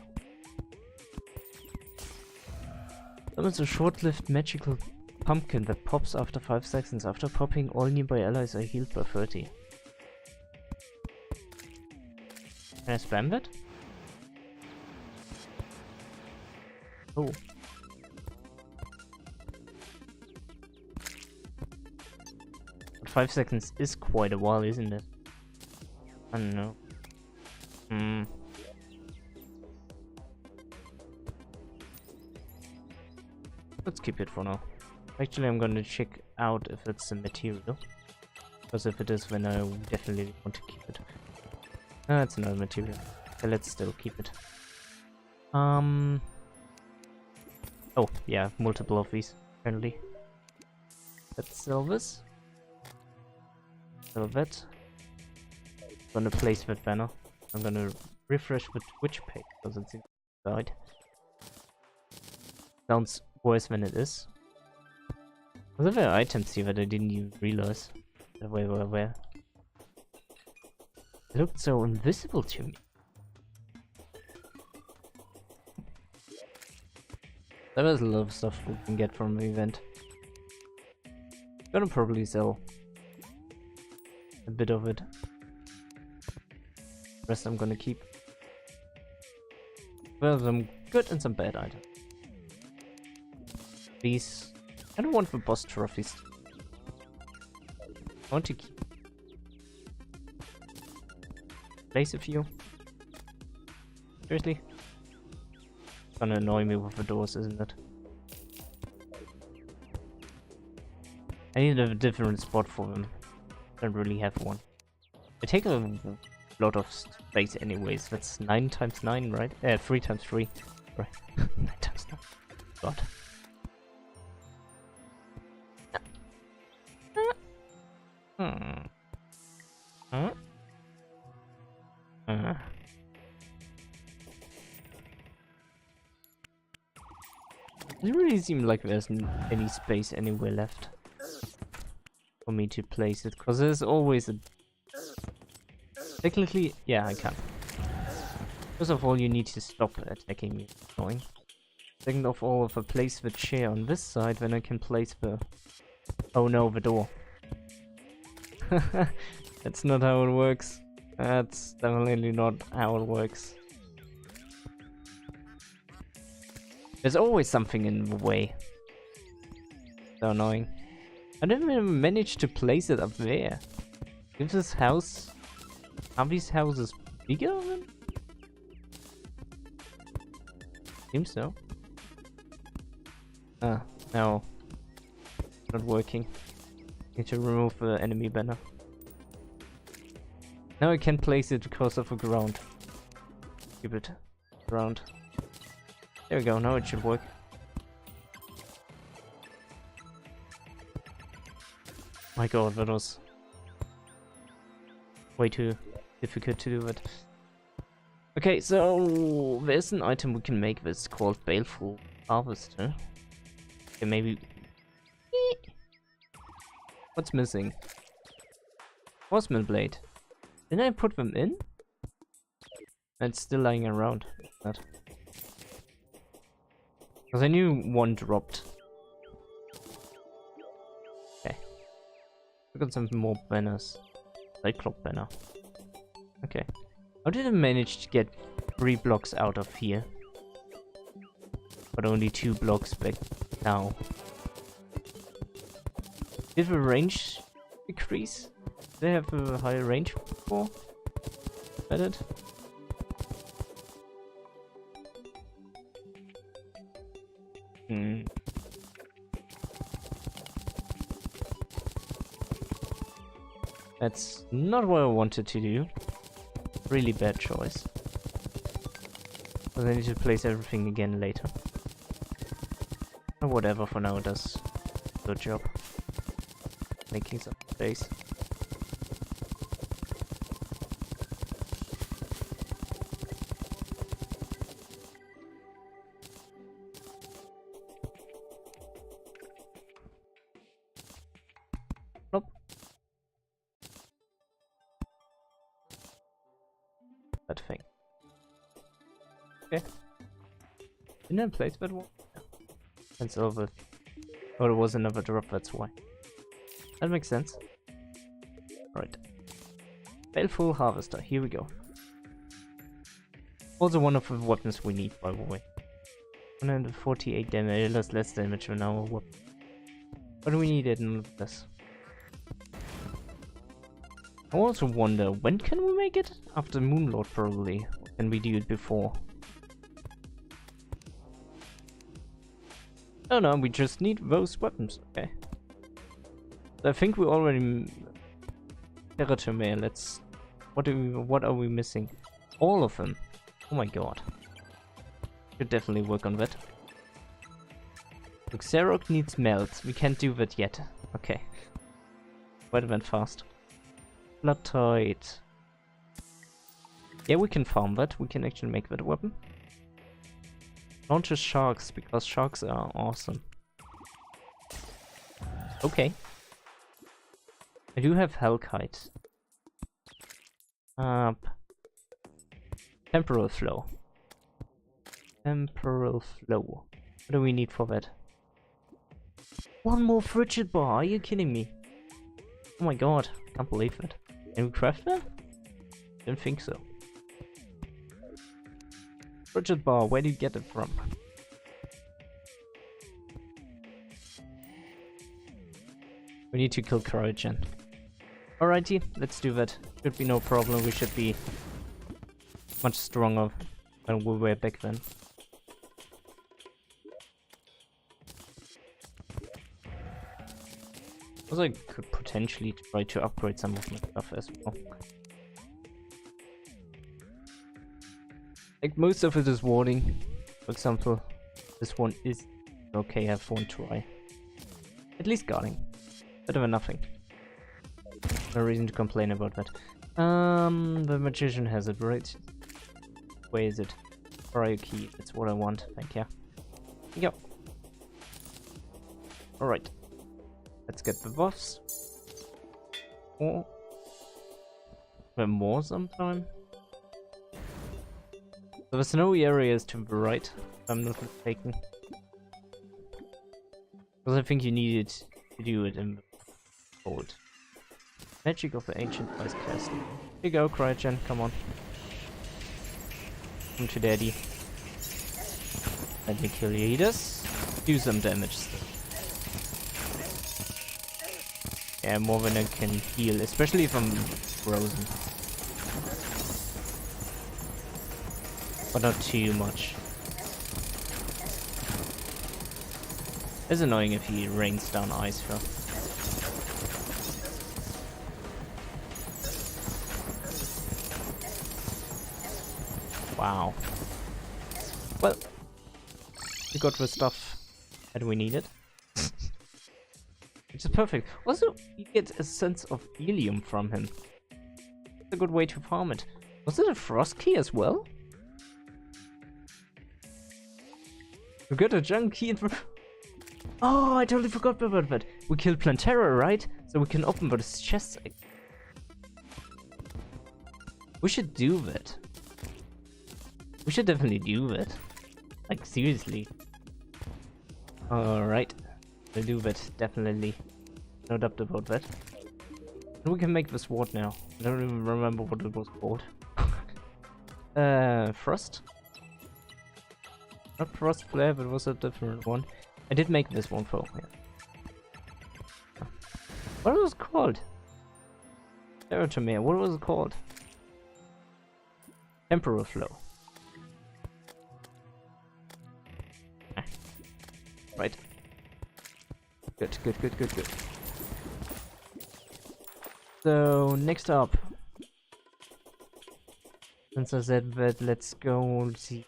It's a short-lived magical pumpkin that pops after 5 seconds. After popping, all nearby allies are healed by 30. Can I spam that? Oh. But 5 seconds is quite a while, isn't it? I don't know. Let's keep it for now. Actually, I'm gonna check out if it's a material. Because if it is, then I definitely want to keep it. No, it's not a material. So let's still keep it. Oh, yeah, multiple of these, apparently. Let's sell this. Sell that. I'm gonna place that banner. I'm gonna refresh the Twitch page because it's inside. Sounds worse than it is. Was there items here that I didn't even realize that we were aware? It looked so invisible to me. There was a lot of stuff we can get from the event. Gonna probably sell a bit of it. The rest I'm gonna keep. Well, some good and some bad items. These... I don't want the boss trophies. I want to keep... place a few. Seriously? It's gonna annoy me with the doors, isn't it? I need a different spot for them. Don't really have one. They take a lot of space anyways. That's 9 times 9, right? 3 times 3. Right. 9 times 9. God. It really seems like there's any space anywhere left for me to place it, because there's always a... Technically, yeah, I can. First of all, you need to stop attacking me. Annoying. Second of all, if I place the chair on this side, then I can place the... Oh no, the door. That's not how it works. That's definitely not how it works. There's always something in the way. So annoying. I didn't even manage to place it up there. Is this house... Are these houses bigger than? Seems so. Ah, no. Not working. Need to remove the enemy banner. Now I can place it because of the ground. Keep it. Ground. There we go, now it should work. My god, that was way too difficult to do that. Okay, so there's an item we can make that's called Baleful Harvester. Okay, maybe... What's missing? Horseman Blade. Didn't I put them in? It's still lying around. Because I knew one dropped. Okay. We got some more banners. Cyclop banner. Okay. How did I manage to get 3 blocks out of here? But only 2 blocks back now. Did the range decrease? Did they have a higher range before? Added? That's not what I wanted to do. Really bad choice. But I need to place everything again later. Or whatever, for now it does a good job. Making some space. Nope. That thing. Okay. Didn't I place that one? Yeah. It's over. Oh, there was another drop, that's why. That makes sense. Alright. Baleful Harvester, here we go. Also one of the weapons we need, by the way. 148 damage, that's less damage than our weapon. But we need it in this. I also wonder, when can we make it? After Moonlord, probably. Or can we do it before? Oh no, we just need those weapons, okay. I think we already... Terraria, let's... What are we missing? All of them. Oh my god. Should definitely work on that. Look, Xerok needs melt. We can't do that yet. Okay. Quite went fast. Bloodtide. Yeah, we can farm that. We can actually make that a weapon. Launches sharks, because sharks are awesome. Okay. I do have Hellkite. Temporal flow. Temporal flow. What do we need for that? One more frigid bar, are you kidding me? Oh my god, can't believe it. Can we craft that? Don't think so. Frigid bar, where do you get it from? We need to kill Cryogen. Alrighty, let's do that. Should be no problem, we should be much stronger than we were back then. Also, I could potentially try to upgrade some of my stuff as well. Like, most of it is warding. For example, this one is okay, I have one try. At least guarding. Better than nothing. No reason to complain about that. The magician has it, right? Where is it? Cryo key, that's what I want, thank you. Here you go. Alright. Let's get the buffs. Or... There more sometime? So the snowy area is to the right, if I'm not mistaken. Because I think you needed to do it in the cold. Magic of the Ancient Ice Castle. Here you go, Cryogen, come on. Come to daddy. Let me kill you. He does do some damage still. Yeah, more than I can heal, especially if I'm frozen. But not too much. It's annoying if he rains down ice though. Wow. Well, we got the stuff that we needed. Which is perfect. Also, you get a sense of helium from him. It's a good way to farm it. Was it a frost key as well? We got a junk key in... Oh, I totally forgot about that. We killed Planteria, right? So we can open those chests. We should do that. We should definitely do that. Like, seriously. Alright. We'll do that, definitely. No doubt about that. And we can make the sword now. I don't even remember what it was called. Frost? Not Frost Flare, but it was a different one. I did make this one for, yeah. What was it called? Terraria, what was it called? Temporal Flow. Right. Good, good, good, good, good. So, next up. Since I said that, let's go see.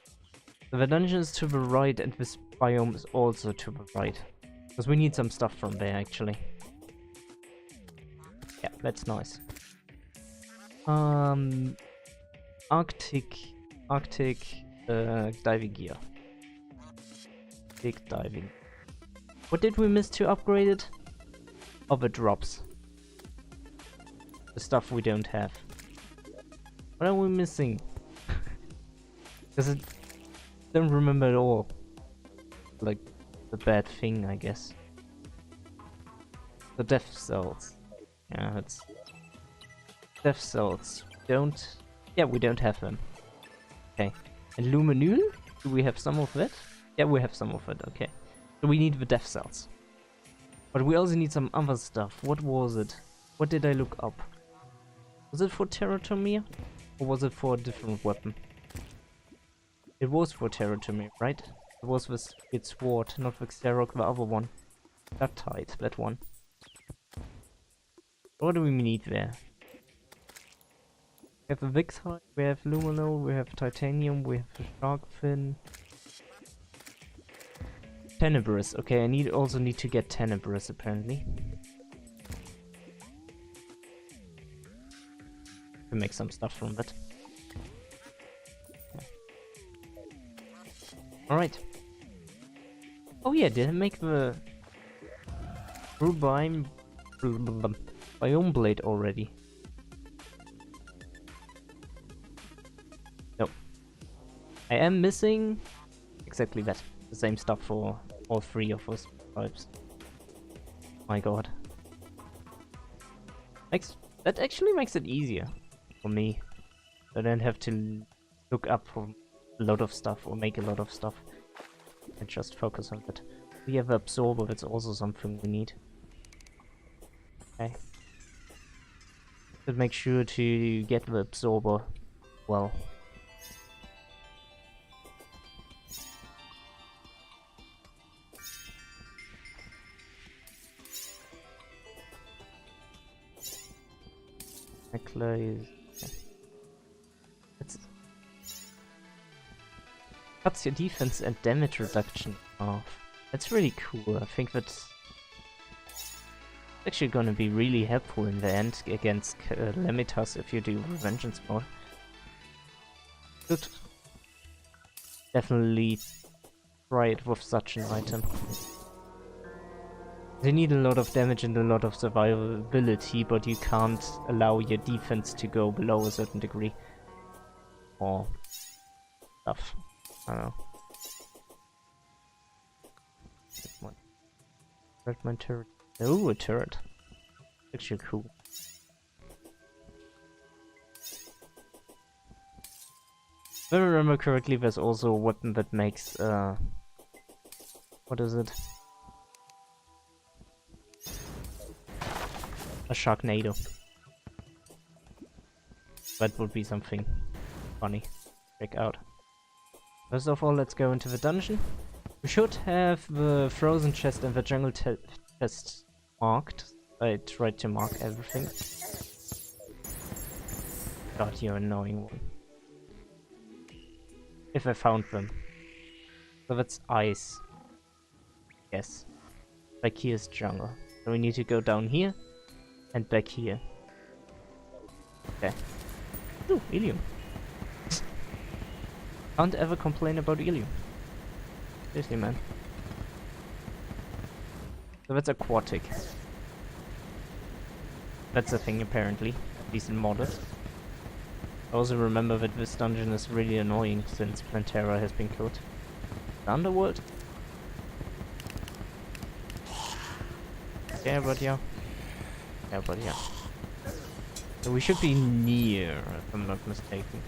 The dungeon is to the right and this biome is also to the right. Because we need some stuff from there, actually. Yeah, that's nice. Arctic diving gear. Big diving. What did we miss to upgrade it? Other drops. The stuff we don't have. What are we missing? Because I don't remember at all. Like, the bad thing, I guess. The death cells. Yeah, it's... Death cells. Don't... Yeah, we don't have them. Okay. And luminol? Do we have some of that? Yeah, we have some of it, okay. So we need the death cells. But we also need some other stuff. What was it? What did I look up? Was it for Terraria? Or was it for a different weapon? It was for Terraria, right? It was with its sword, not with Xerok, the other one. That tight, that one. What do we need there? We have a Vixhide, we have luminol, we have titanium, we have a shark fin. Tenebrous, okay, I also need to get Tenebrous apparently. To make some stuff from that. Okay. Alright. Oh yeah, did I make the biome blade already? No. I am missing exactly that. The same stuff for all three of us types. My god. That actually makes it easier for me. I don't have to look up for a lot of stuff or make a lot of stuff. I just focus on that. We have Absorber, that's also something we need. Okay. But make sure to get the Absorber well. Necklace. Okay. Cuts your defense and damage reduction off. That's really cool. I think that's actually gonna be really helpful in the end against Lemitas if you do Revengeance mode. Good. Definitely try it with such an item. They need a lot of damage and a lot of survivability, but you can't allow your defense to go below a certain degree. Or stuff. I don't know. My turret. Oh, a turret. Actually cool. If I remember correctly, there's also a weapon that makes, what is it? A Sharknado. That would be something funny. Check out. First of all, let's go into the dungeon. We should have the frozen chest and the jungle chest marked. I tried to mark everything. God, you're an annoying one. If I found them. So that's ice. Yes. Back here is jungle. So we need to go down here. And back here. Okay. Ooh, Ilium. Can't ever complain about Ilium. Seriously, man. So that's aquatic. That's a thing apparently. Decent modded. I also remember that this dungeon is really annoying since Plantera has been killed. The underworld? Yeah, but yeah. Yeah, but yeah. So we should be near, if I'm not mistaken.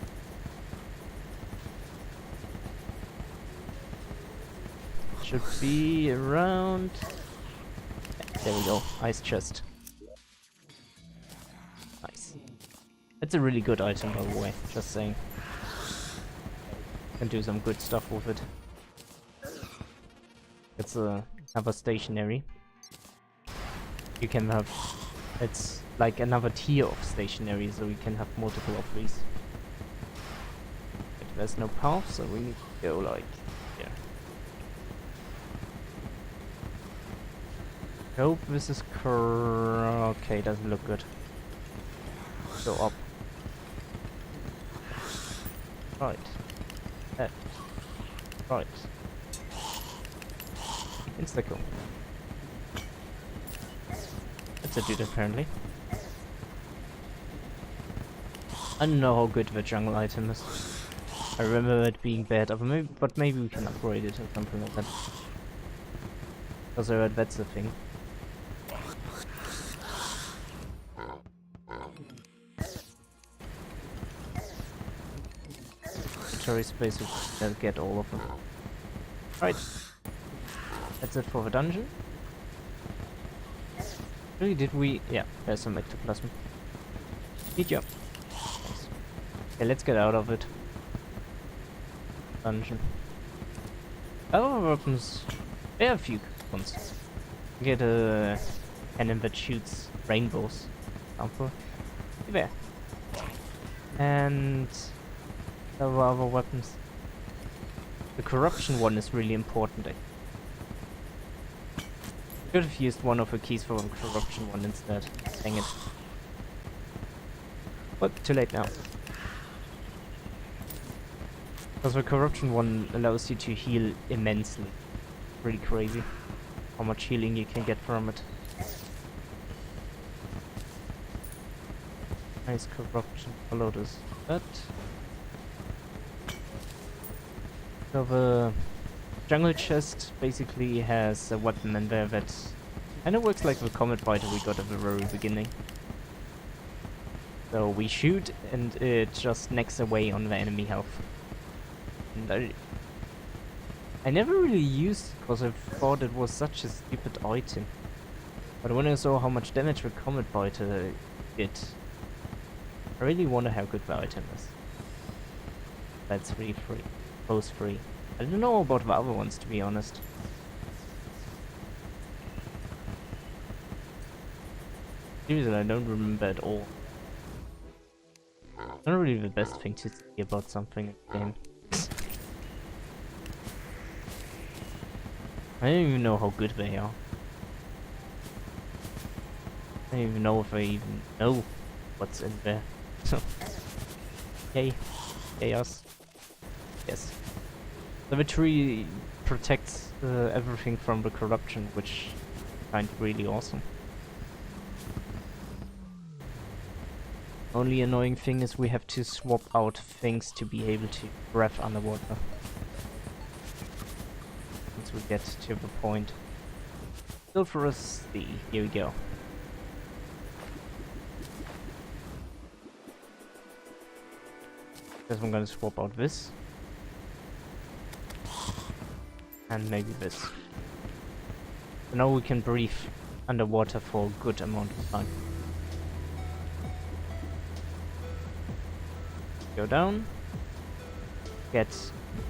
Should be around... Yeah, there we go. Ice chest. Nice. It's a really good item, by the way. Just saying. Can do some good stuff with it. It's another stationary. You can have... It's like another tier of stationary, so you can have multiple of these. But there's no path, so we need to go like here. Hope this is okay, doesn't look good. Go up. Right. Left. Right. Insta-kill. That's a dude apparently. I don't know how good the jungle item is. I remember it being bad, but maybe we can upgrade it or something like that. Because I heard that's the thing. Terraria space will get all of them. Right. That's it for the dungeon. Really, did we... Yeah, there's some ectoplasm. Neat job. Nice. Okay, let's get out of it. Dungeon. Other weapons... There are a few ones. You get a cannon that shoots rainbows. For example. There. And... there were other weapons. The corruption one is really important. Could have used one of the keys for the corruption one instead. Dang it. But too late now. Because the corruption one allows you to heal immensely. Really crazy how much healing you can get from it. Nice corruption. Follow this. But so the jungle chest basically has a weapon in there that kind of works like the comet biter we got at the very beginning. So we shoot and it just knocks away on the enemy health. And I never really used it because I thought it was such a stupid item. But when I saw how much damage the comet biter did, I really wonder how good the item is. That's really free. Close free. I don't know about the other ones, to be honest. Seriously, I don't remember at all. Not really the best thing to say about something in the game. I don't even know how good they are. I don't even know if I even know what's in there. So, yay. Yay us. Yes. The tree protects everything from the corruption, which I find really awesome. Only annoying thing is we have to swap out things to be able to breathe underwater. Once we get to the point. Sulfurous C, here we go. Guess I'm gonna swap out this. And maybe this. So now we can breathe underwater for a good amount of time. Go down. Get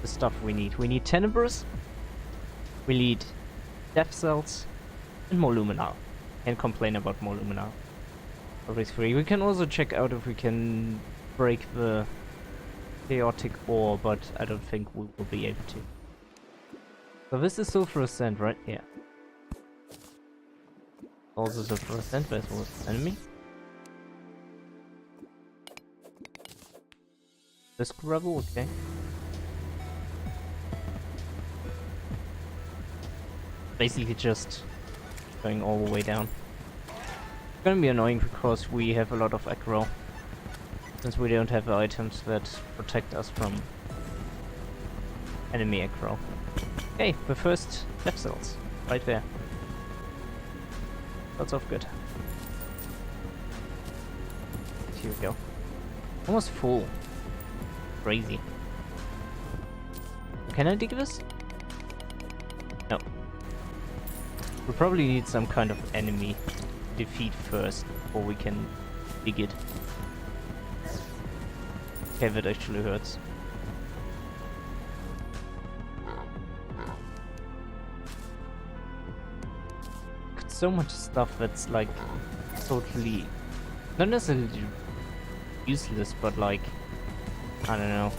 the stuff we need. We need tenebris. We need death cells. And more luminar. Can't complain about more luminar. Always free. We can also check out if we can break the chaotic ore, but I don't think we will be able to. So this is sulfurous sand, right? Yeah. Also sulfurous sand, there's one enemy. This gravel, okay. Basically just going all the way down. It's gonna be annoying because we have a lot of aggro. Since we don't have items that protect us from enemy aggro. Okay, the first death cells. Right there. Lots of good. Here we go. Almost full. Crazy. Can I dig this? No. We probably need some kind of enemy defeat first before we can dig it. Okay, that actually hurts. Got so much stuff that's like totally not necessarily useless, but like I don't know.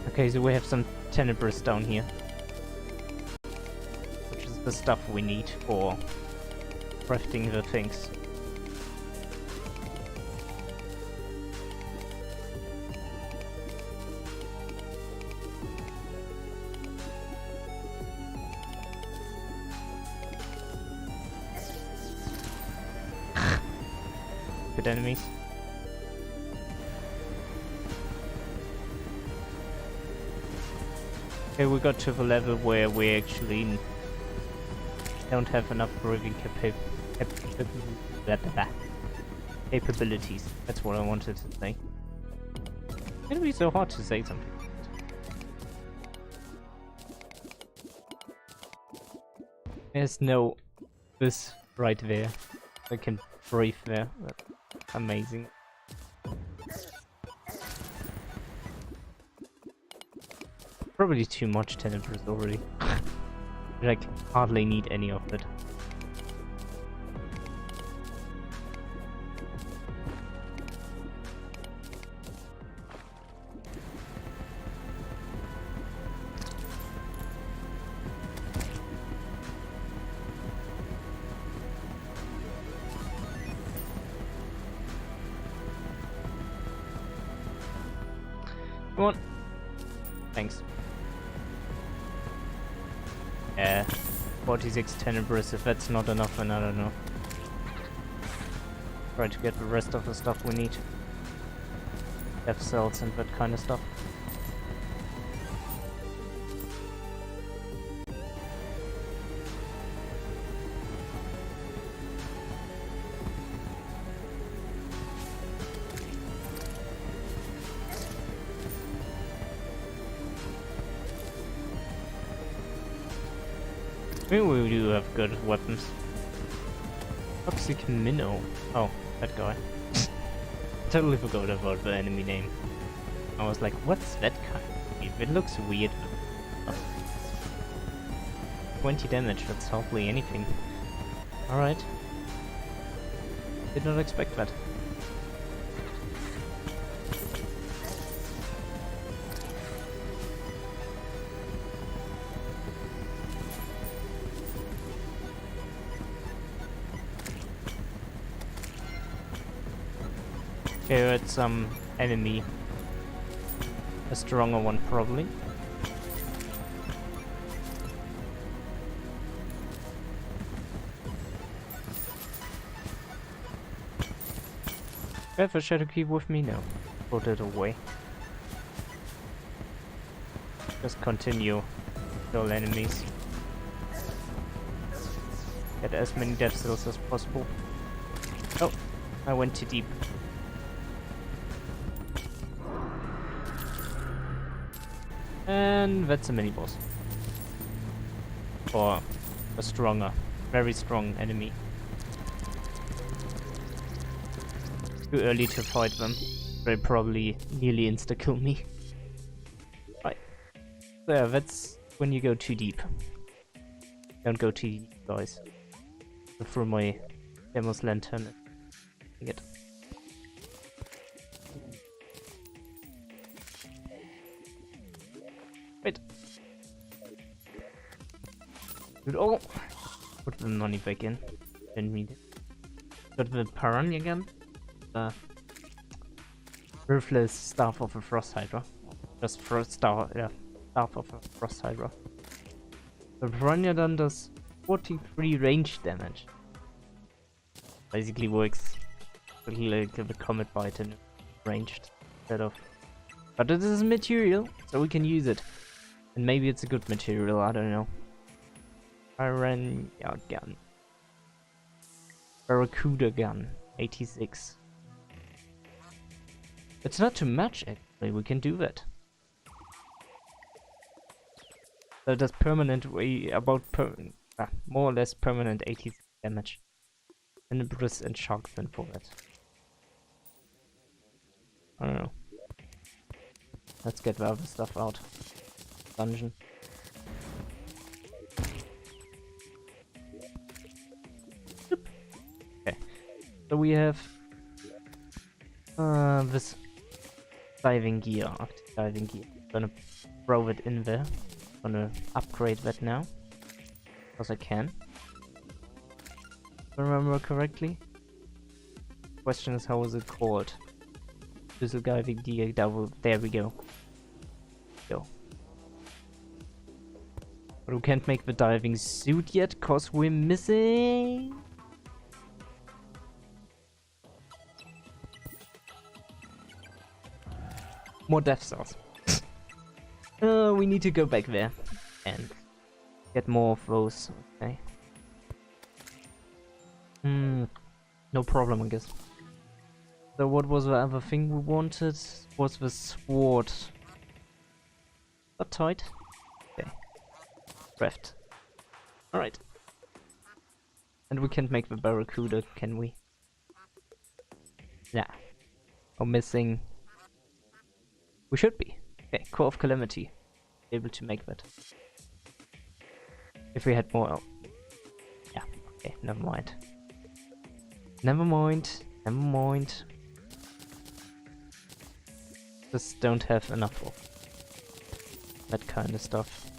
Okay, so we have some tenebris down here, which is the stuff we need for crafting the things. Good enemies. Okay, we got to the level where we actually don't have enough breathing capabilities. That's what I wanted to say. It's gonna be so hard to say something. There's no this right there. I can breathe there. That's amazing. Probably too much tenebris already. Like, hardly need any of it. Come on. Thanks. Yeah, 46 tenebris, if that's not enough, then I don't know. Try to get the rest of the stuff we need. Death cells and that kind of stuff. Maybe we do have good weapons. Toxic minnow. Oh, that guy. Totally forgot about the enemy name. I was like, what's that kind? It looks weird. Oh. 20 damage, that's hardly anything. Alright. Did not expect that. Okay, it's some enemy. A stronger one, probably. I have a shadow key with me now. Put it away. Just continue. Kill enemies. Get as many death cells as possible. Oh, I went too deep. And that's a mini boss. Or a stronger, very strong enemy. Too early to fight them. They'll probably nearly insta-kill me. Right. So yeah, that's when you go too deep. Don't go too deep, guys. Go through my Demo's lantern and get. Wait. Dude, oh! Put the money back in. Didn't need it. Got the piranha again. The ruthless staff of a frost hydra. Just frost star, yeah. Staff of a Frost Hydra. The Piranha does 43 range damage. Basically works like the Comet Bite and ranged instead of. But it is a material, so we can use it. And maybe it's a good material, I don't know. Piranha gun. Barracuda gun, 86. It's not too much actually, we can do that. So it does permanent more or less permanent 80 damage. Tenebris and shark fin for it. I don't know. Let's get the other stuff out. Dungeon. Okay. So we have this diving gear, Arctic diving gear. Gonna throw it in there. Gonna upgrade that now. Because I can. If I remember correctly. Question is, how is it called? Diesel diving gear double. There we go. But we can't make the diving suit yet, cause we're missing more death stars. We need to go back there and get more of those. Okay. No problem, I guess. So what was the other thing we wanted? Was the sword? Not tight. Okay. Craft. Alright. And we can't make the Barracuda, can we? Yeah. We're missing. We should be. Okay, Core of Calamity. Able to make that. If we had more. Oh. Yeah, okay, never mind. Never mind. Never mind. Just don't have enough of that kind of stuff.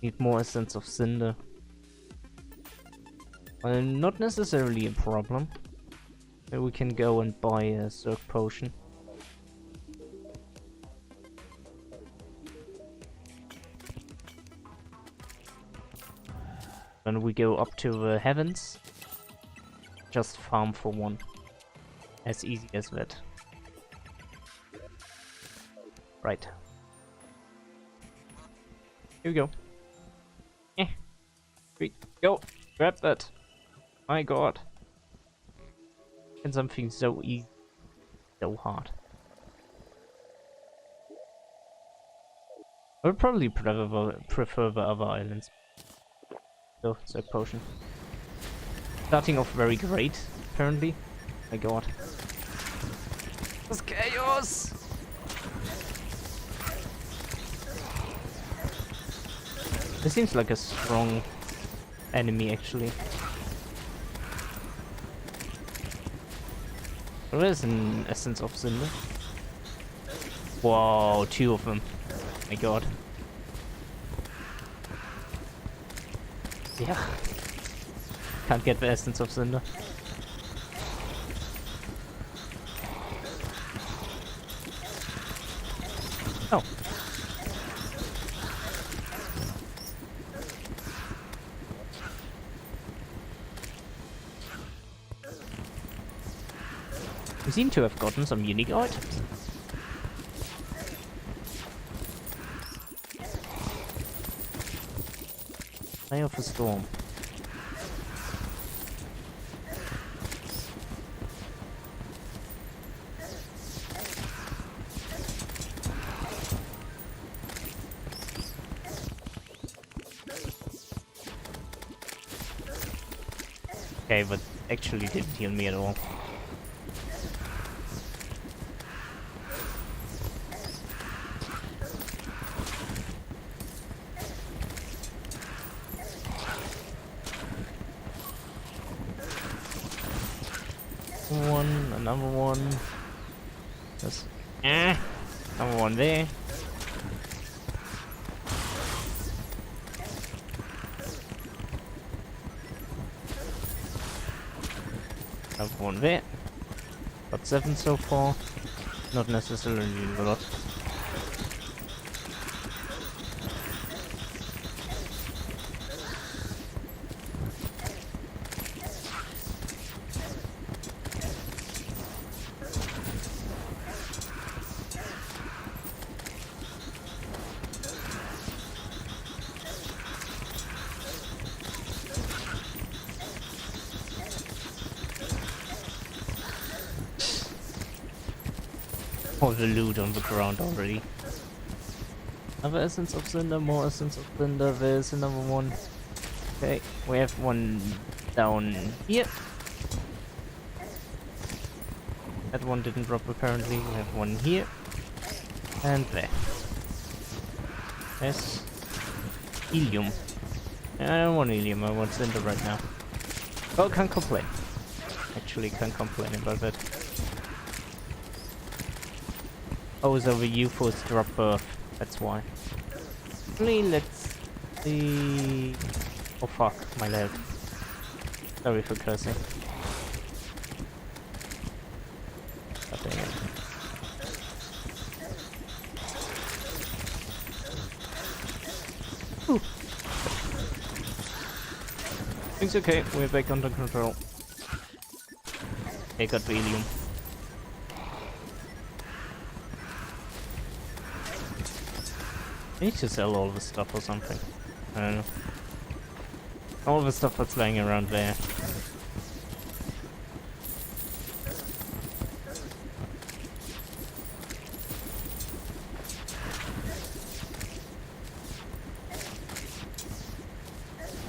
Need more Essence of Cinder. Well, not necessarily a problem. Maybe we can go and buy a Zerg Potion. When we go up to the heavens, just farm for one. As easy as that. Right. Here we go. Go! Grab that! My god. And something so easy. So hard. I would probably prefer the other islands. So, Zerg Potion. Starting off very great, apparently. My god. This chaos! This seems like a strong enemy, actually. There is an Essence of Cinder. Whoa, 2 of them. My god. Yeah. Can't get the Essence of Cinder. Oh. We seem to have gotten some unique items. Eye of a Storm. Okay, but actually didn't heal me at all. One, another one. Just another one there. Another one there. Got 7 so far. Not necessarily a lot. All the loot on the ground already. Another Essence of Cinder, more Essence of Cinder, there's another one. Okay, we have one down here. That one didn't drop apparently, we have one here. And there. Yes. Helium. I don't want helium, I want cinder right now. Oh, can't complain. Actually, can't complain about that. Oh, so the UFOs drop Earth, that's why. Let's see... Oh fuck, my leg. Sorry for cursing. God dang it. Whew. It's okay, we're back under control. Okay, got the helium. I need to sell all the stuff or something. I don't know. All the stuff that's lying around there.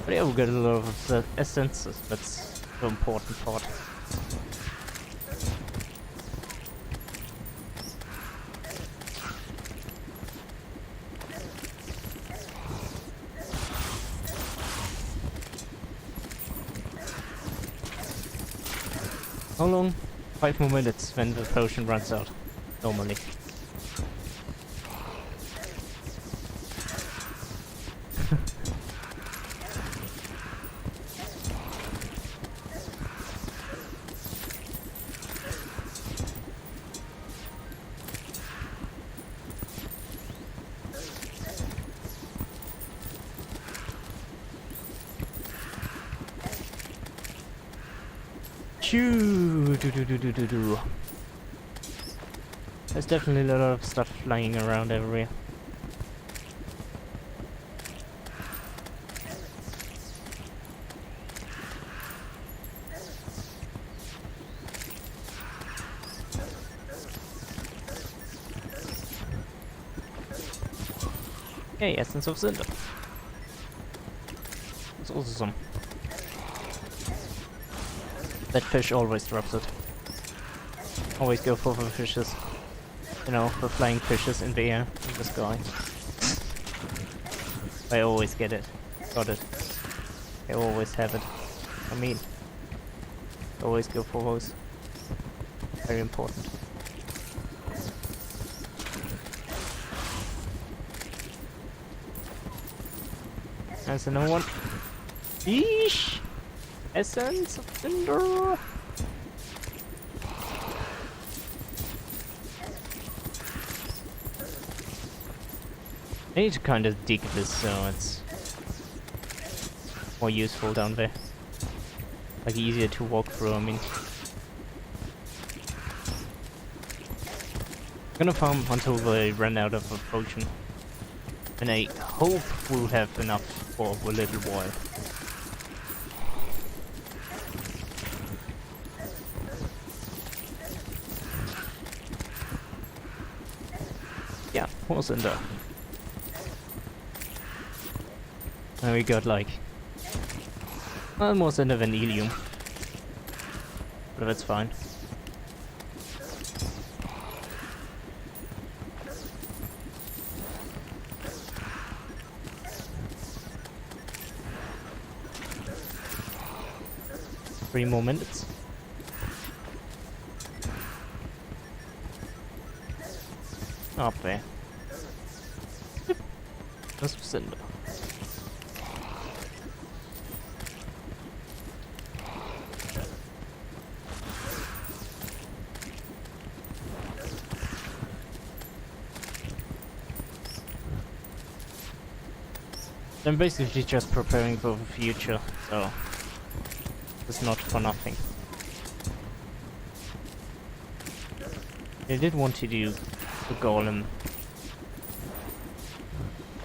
But yeah, we got a lot of the essences, that's the important part. How long? 5 more minutes when the potion runs out, normally. There's definitely a lot of stuff flying around everywhere. Hey, Essence of Cinder. That's also some. That fish always drops it. Always go for the fishes. You know, the flying fishes in the air, in the sky. I always get it. Got it. I always have it. I mean, always go for those. Very important. There's another one. Yeesh! Essence of Cinder! I need to kind of dig this so it's more useful down there. Like easier to walk through, I mean. I'm gonna farm until they run out of a potion. And I hope we'll have enough for a little while. Yeah, more cinder. And we got like more cinder than helium. But that's fine. Three more minutes. Up there. That's cinder. I'm basically just preparing for the future, so it's not for nothing. I did want to do the golem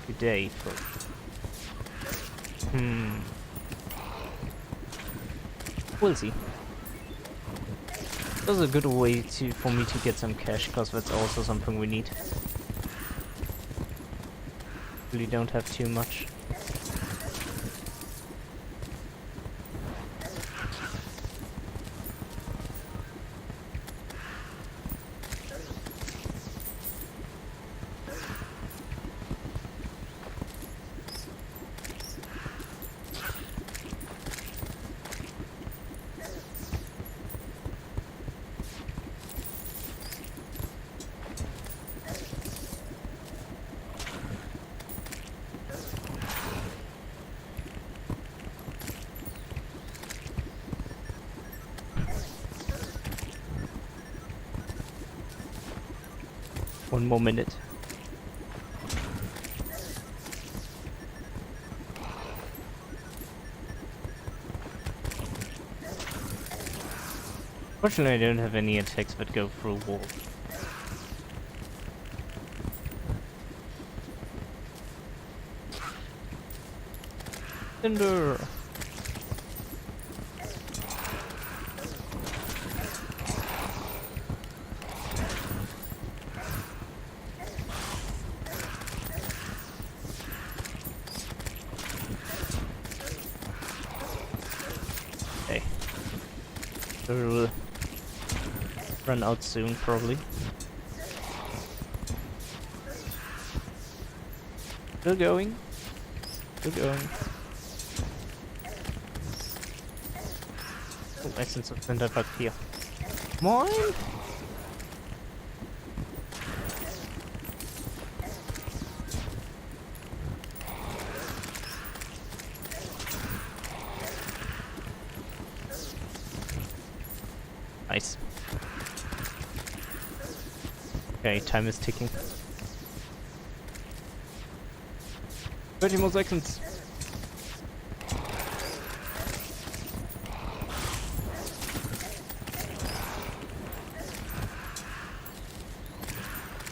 today, but we'll see. That's a good way for me to get some cash, because that's also something we need. Really don't have too much. One more minute. Fortunately, I don't have any attacks that go through walls. Cinder! Okay. We'll run out soon, probably. Still going. Still going. Oh, Essence of Cinder back here. Moin! Nice. Okay, time is ticking. 30 more seconds.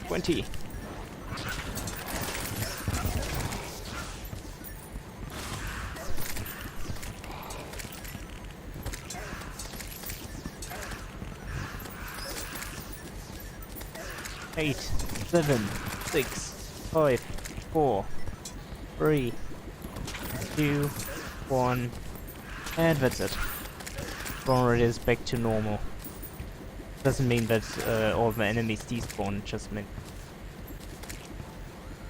$20. Eight, 7, 6, 5, 4, 3, 2, 1, and that's it. Spawn rate is back to normal. Doesn't mean that all the enemies despawn, just mean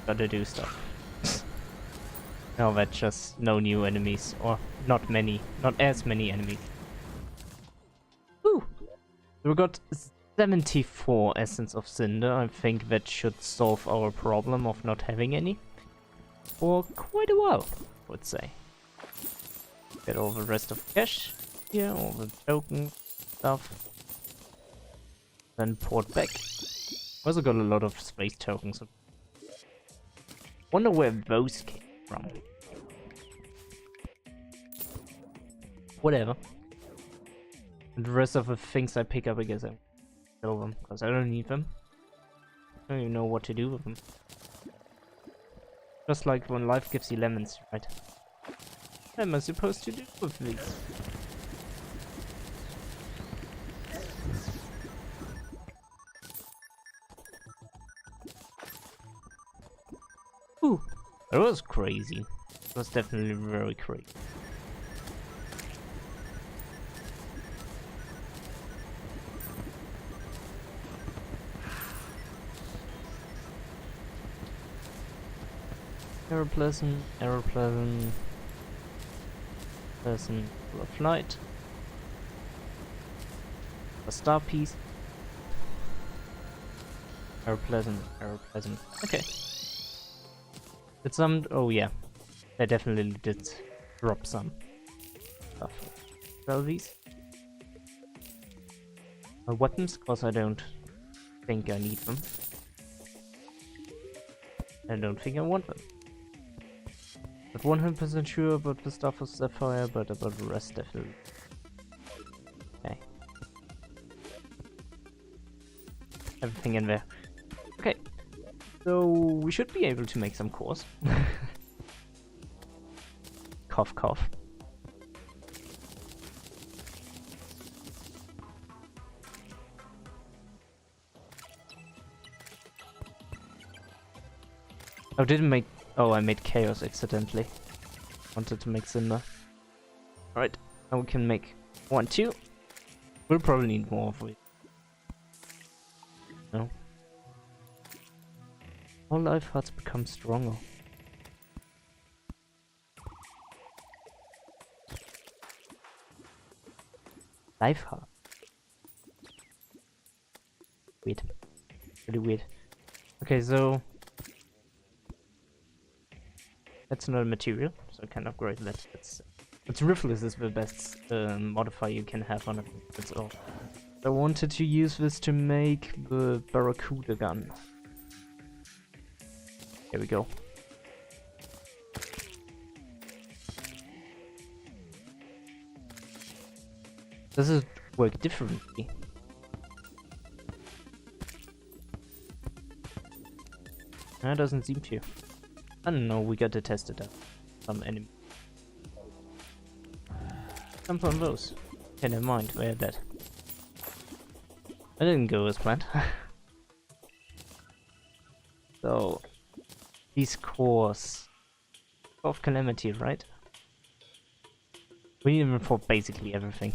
gotta do stuff. No, that's just no new enemies, or not many, not as many enemies. Woo! We got 74 Essence of Cinder. I think that should solve our problem of not having any for quite a while, I would say. Get all the rest of cash here, all the token stuff. Then port back. Also got a lot of space tokens. Wonder where those came from. Whatever. And the rest of the things I pick up, I guess I sell them, because I don't need them. I don't even know what to do with them. Just like when life gives you lemons, right? What am I supposed to do with these? Ooh, that was crazy. It was definitely very crazy. Error pleasant, pleasant full of light. A star piece. Error pleasant. Okay. Did some? Oh yeah, I definitely did drop some stuff. Sell these. Weapons, because I don't think I need them. I don't think I want them. Not 100% sure about the stuff of Sapphire, but about the rest definitely. Okay. Everything in there. Okay. So we should be able to make some cores. Cough cough. Oh, didn't make... Oh, I made Chaos accidentally. Wanted to make Cinder. Alright, now we can make 1, 2. We'll probably need more of it. No. All life hearts become stronger. Life heart. Weird. Really weird. Okay, so... That's not a material, so I can upgrade that. It's Ruthless is the best modifier you can have on it. That's all. I wanted to use this to make the Barracuda gun. Here we go. Does it work differently? No, it doesn't seem to. I don't know, we gotta test it out. Some enemy. Some from those. Okay, never mind, we're dead. I didn't go as planned. So, these cores of Calamity, right? We need them for basically everything.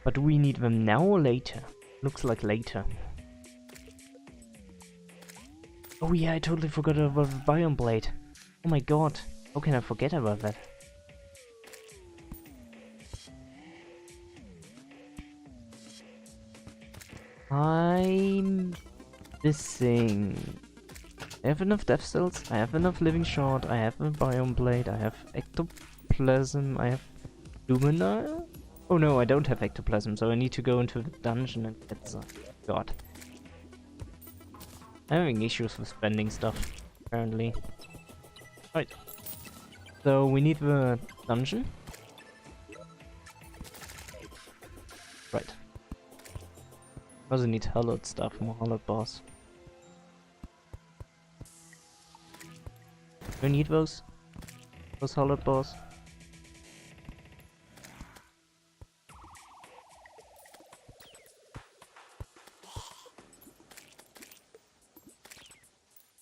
But do we need them now or later? Looks like later. Oh yeah, I totally forgot about the Biome Blade. Oh my god, how can I forget about that? I'm missing. I have enough death cells, I have enough living shard, I have a Biome Blade, I have ectoplasm, I have luminile? Oh no, I don't have ectoplasm, so I need to go into the dungeon and get some. God. I'm having issues with spending stuff, apparently. Right. So we need the dungeon. Right. Also need hollowed stuff, more hollowed bars. Do we need those? Those hollowed bars?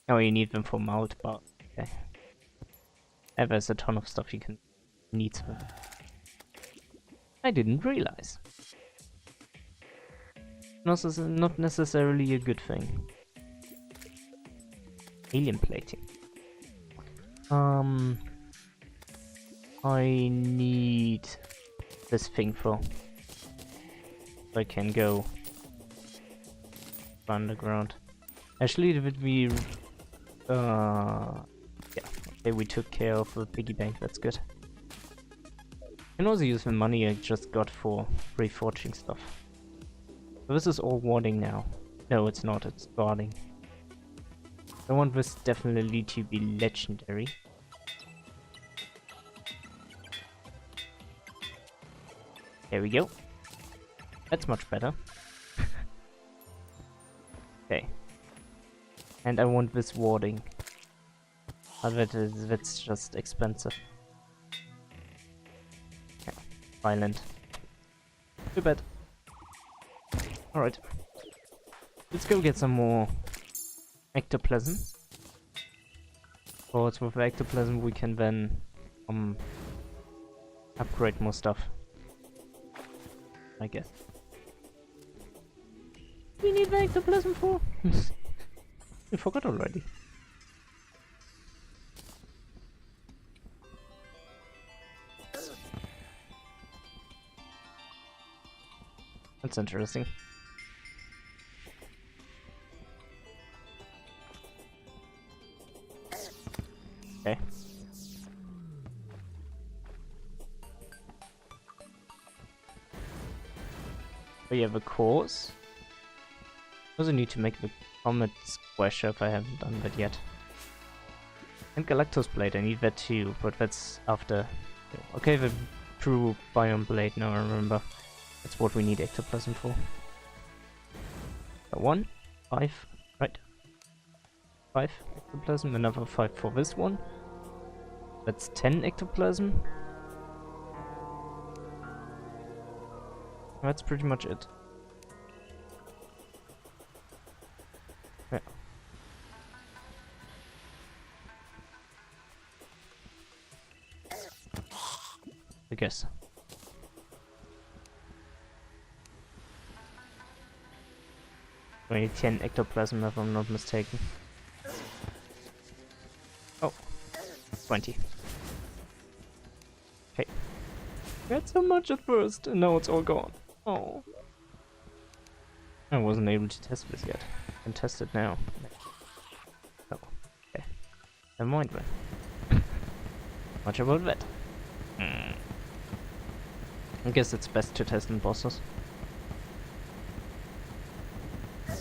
Oh, you need them for mount, but okay. And there's a ton of stuff you can need them. I didn't realize. Not necessarily a good thing. Alien plating. I need this thing for so I can go underground. Actually, it would be yeah, okay, we took care of the piggy bank, that's good. I can also use the money I just got for reforging stuff. So this is all warding now. No, it's not, it's guarding. I want this definitely to be legendary. There we go. That's much better. Okay. And I want this warding. That's just expensive. Okay. Violent. Too bad. Alright. Let's go get some more ectoplasm. Because with ectoplasm we can then upgrade more stuff. I guess. We need the ectoplasm for? I forgot already. That's interesting. Okay. We have a course. Also need to make the comet squasher if I haven't done that yet. And Galactus Blade, I need that too, but that's after. Okay, the true Biome Blade, now I remember. That's what we need ectoplasm for. 1, 5, right? 5 ectoplasm, another 5 for this one. That's 10 ectoplasm. That's pretty much it. Yeah. I guess. We need 10 ectoplasm if I'm not mistaken. Oh, 20. Okay. We had so much at first, and now it's all gone. Oh. I wasn't able to test this yet. I can test it now. Oh, okay. Never mind then. Much about that. I guess it's best to test in bosses. I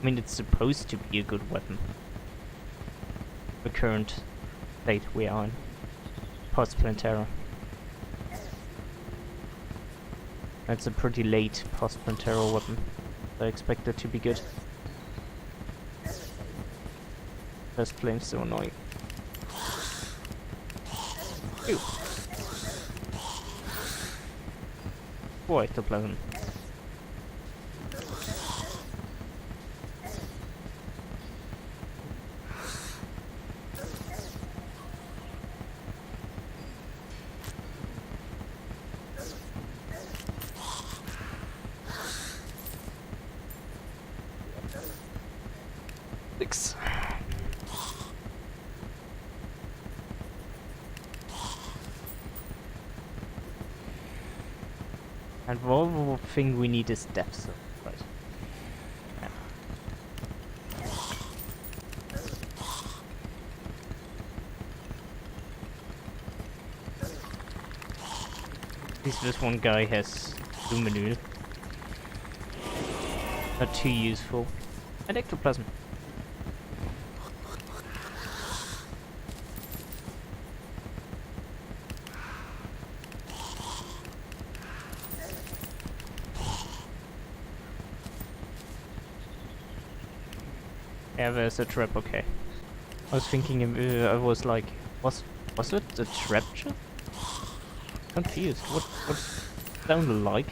mean, it's supposed to be a good weapon. The current state we are in. Post-Planteration. That's a pretty late Post-Planteration weapon. I expect it to be good. First flame's so annoying. Ew. 4 ectoplasm. And the other thing we need is depth, so right. Yeah. At least this one guy has luminol. Not too useful. And ectoplasm. Yeah, there's a trap, okay. I was thinking, I was like, was it a trap chest? Confused, what it sounded like?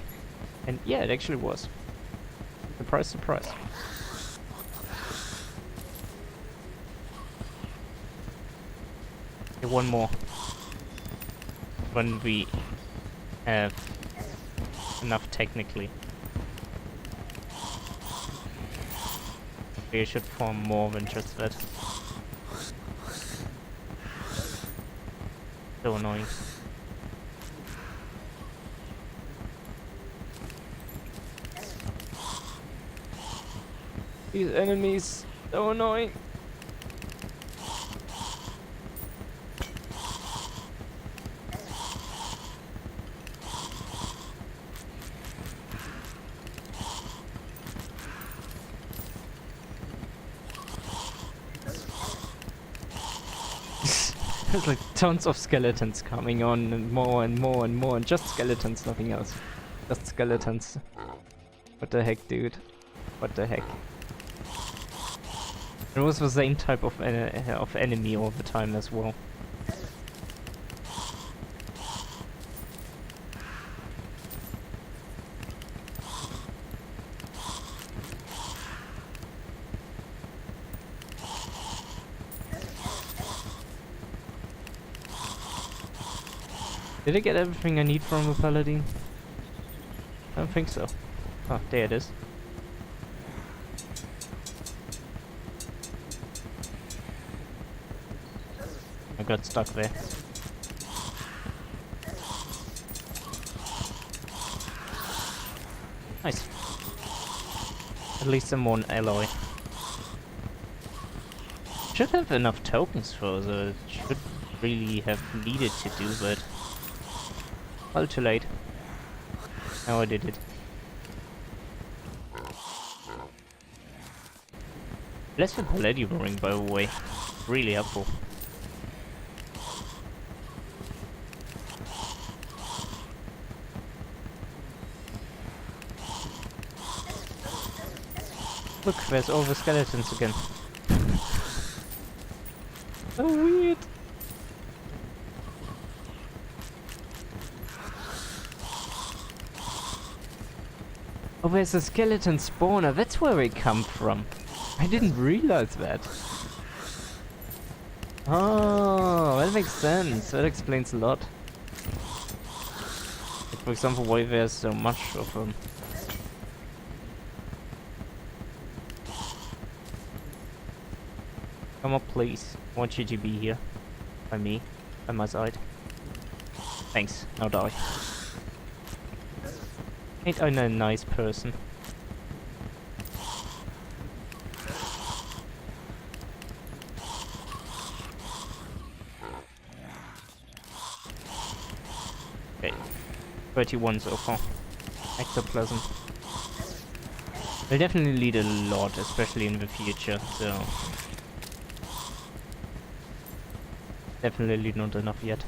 And yeah, it actually was. Surprise, surprise. Okay, one more. When we have enough technically. We should farm more than just that. So annoying. These enemies, so annoying. There's like tons of skeletons coming on, and more and more and more, and just skeletons, nothing else. Just skeletons. What the heck, dude? What the heck? It was the same type of enemy all the time as well. Did I get everything I need from the paladin? I don't think so. Oh, there it is. I got stuck there. Nice. At least I'm one alloy. Should have enough tokens for the... should really have needed to do that. Well, too late. Now I did it. Bless the Palladium ring, by the way. Really helpful. Look, there's all the skeletons again. So weird. Oh, there's a skeleton spawner. That's where they come from. I didn't realize that. Oh, that makes sense. That explains a lot. Like, for example, why there's so much of them. Come up, please. I want you to be here. By me. By my side. Thanks. Now die. Ain't I a nice person? Okay. 31 so far. Ectoplasm. Will definitely lead a lot, especially in the future, so... Definitely not enough yet.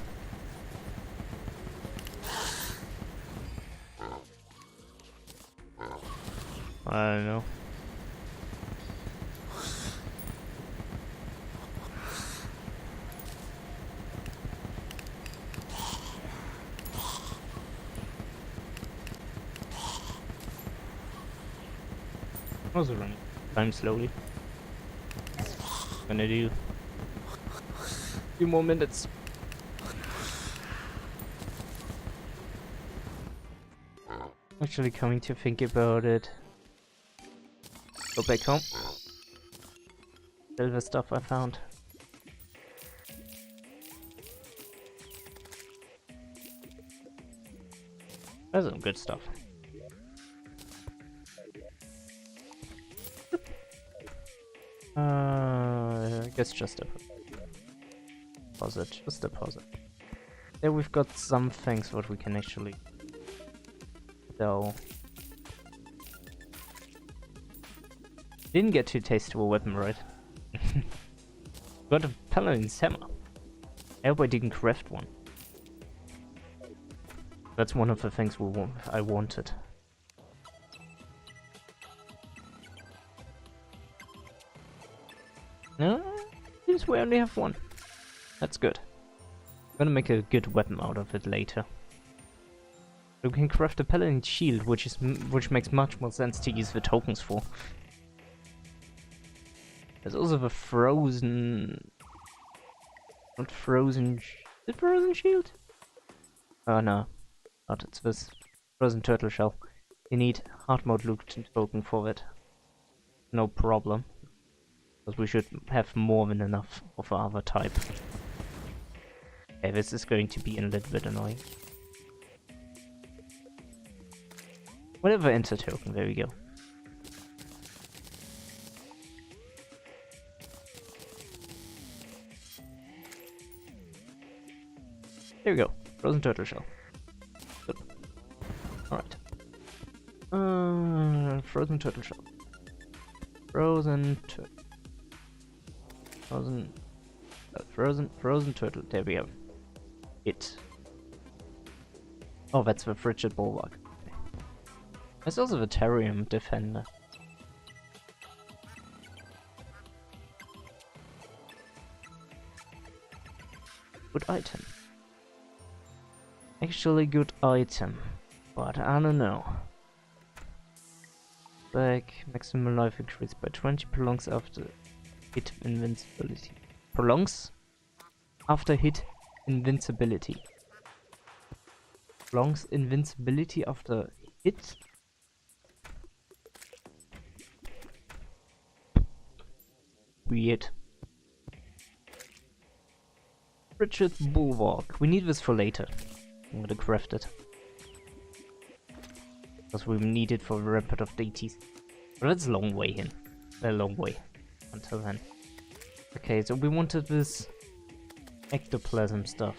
I don't know. Also running time slowly. Gonna do a few more minutes. Actually, coming to think about it, go back home. Sell the stuff I found. That's some good stuff. I guess just a deposit, just deposit. There we've got some things what we can actually sell. Didn't get to taste a weapon, right? Got a paladin's hammer. I hope I didn't craft one. That's one of the things I wanted. No, seems we only have one. That's good. I'm gonna make a good weapon out of it later. We can craft a paladin shield, which makes much more sense to use the tokens for. There's also the frozen... Not frozen... Is it frozen shield? Oh no. Not, it's this frozen turtle shell. You need hard mode loot token for it. No problem. Because we should have more than enough of the other type. Okay, this is going to be a little bit annoying. Whatever, enter token, there we go. There we go, frozen turtle shell. Good. Alright. Frozen turtle shell. Frozen turtle. Frozen turtle, there we go. It. Oh, that's the frigid bulwark. Okay. There's also the Thorium defender. Good item. Actually good item. But I don't know. Like, maximum life increased by 20 prolongs after hit invincibility. Prolongs after hit invincibility. Prolongs invincibility after hit. Weird. Frigid bulwark. We need this for later. I'm gonna craft it. Because we need it for the Rampart of Deities. But that's a long way in. A long way. Until then. Okay, so we wanted this ectoplasm stuff.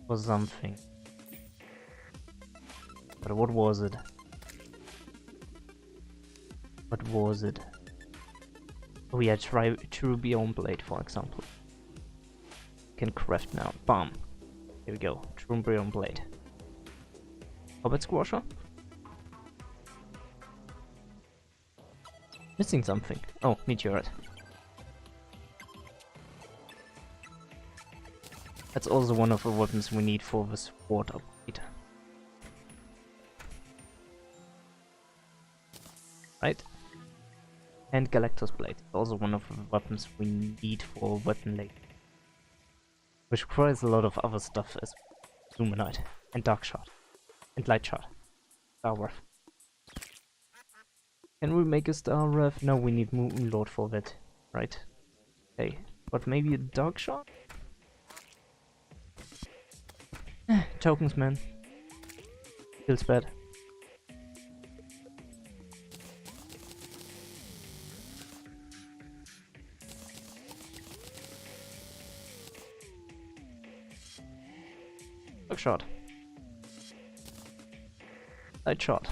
For something. But what was it? What was it? Oh yeah, try Terraria blade, for example. Can craft now. Bam. Here we go. Terraria blade. Hobbit squasher. Missing something. Oh, meteorite. That's also one of the weapons we need for the sword upgrade. Right? And Galactus blade. Also one of the weapons we need for weapon late. Which requires a lot of other stuff as Luminite. And Dark Shard. And Light Shard. Star Wrath. Can we make a Star Wrath? No, we need Moon Lord for that. Right. Okay. But maybe a Dark Shard? Tokens, man. Feels bad. Dark Shard. Light Shard.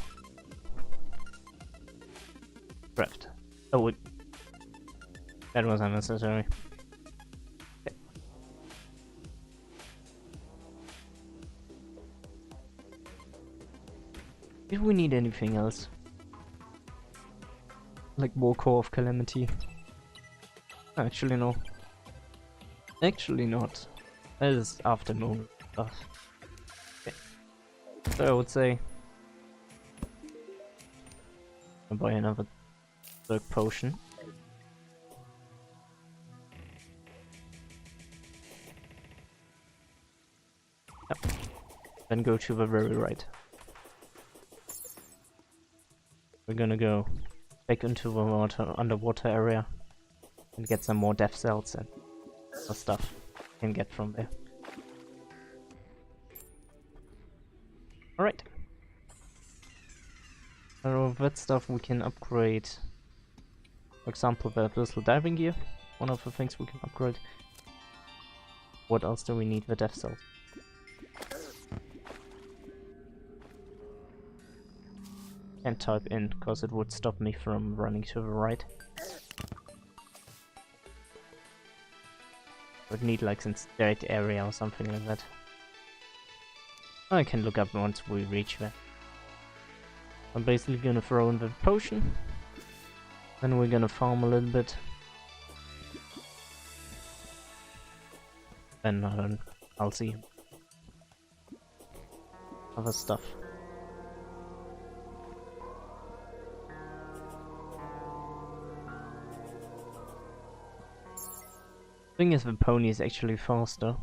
Craft. Oh, that was unnecessary. Okay. If we need anything else, like more core of Calamity. Actually no. Actually not. That is after moon stuff. Okay. So I would say I'll buy another Dark Potion. Yep. Then go to the very right. We're gonna go back into the underwater area and get some more death cells and other stuff we can get from there. Alright. So that stuff we can upgrade. For example, the Abyssal Diving Gear. One of the things we can upgrade. What else do we need? The death cells. Can't type in because it would stop me from running to the right. Would need like some state area or something like that. I can look up once we reach there. I'm basically gonna throw in the potion. Then we're gonna farm a little bit. Then I'll see other stuff. Thing is, the pony is actually faster,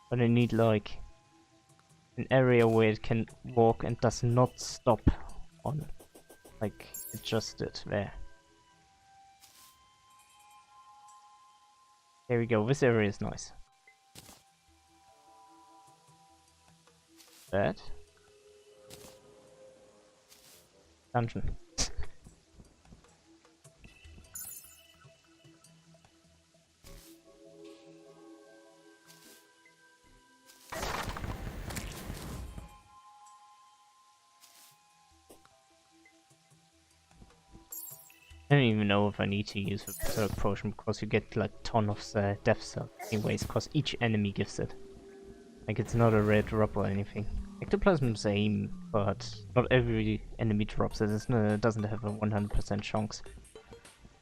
but I need like an area where it can walk and does not stop on, like it just did there. There we go. This area is nice. That dungeon. I don't even know if I need to use the Berserk Potion because you get like ton of death cells anyways, because each enemy gives it. Like it's not a rare drop or anything. Ectoplasm same, but not every enemy drops it. It doesn't have a 100% chance.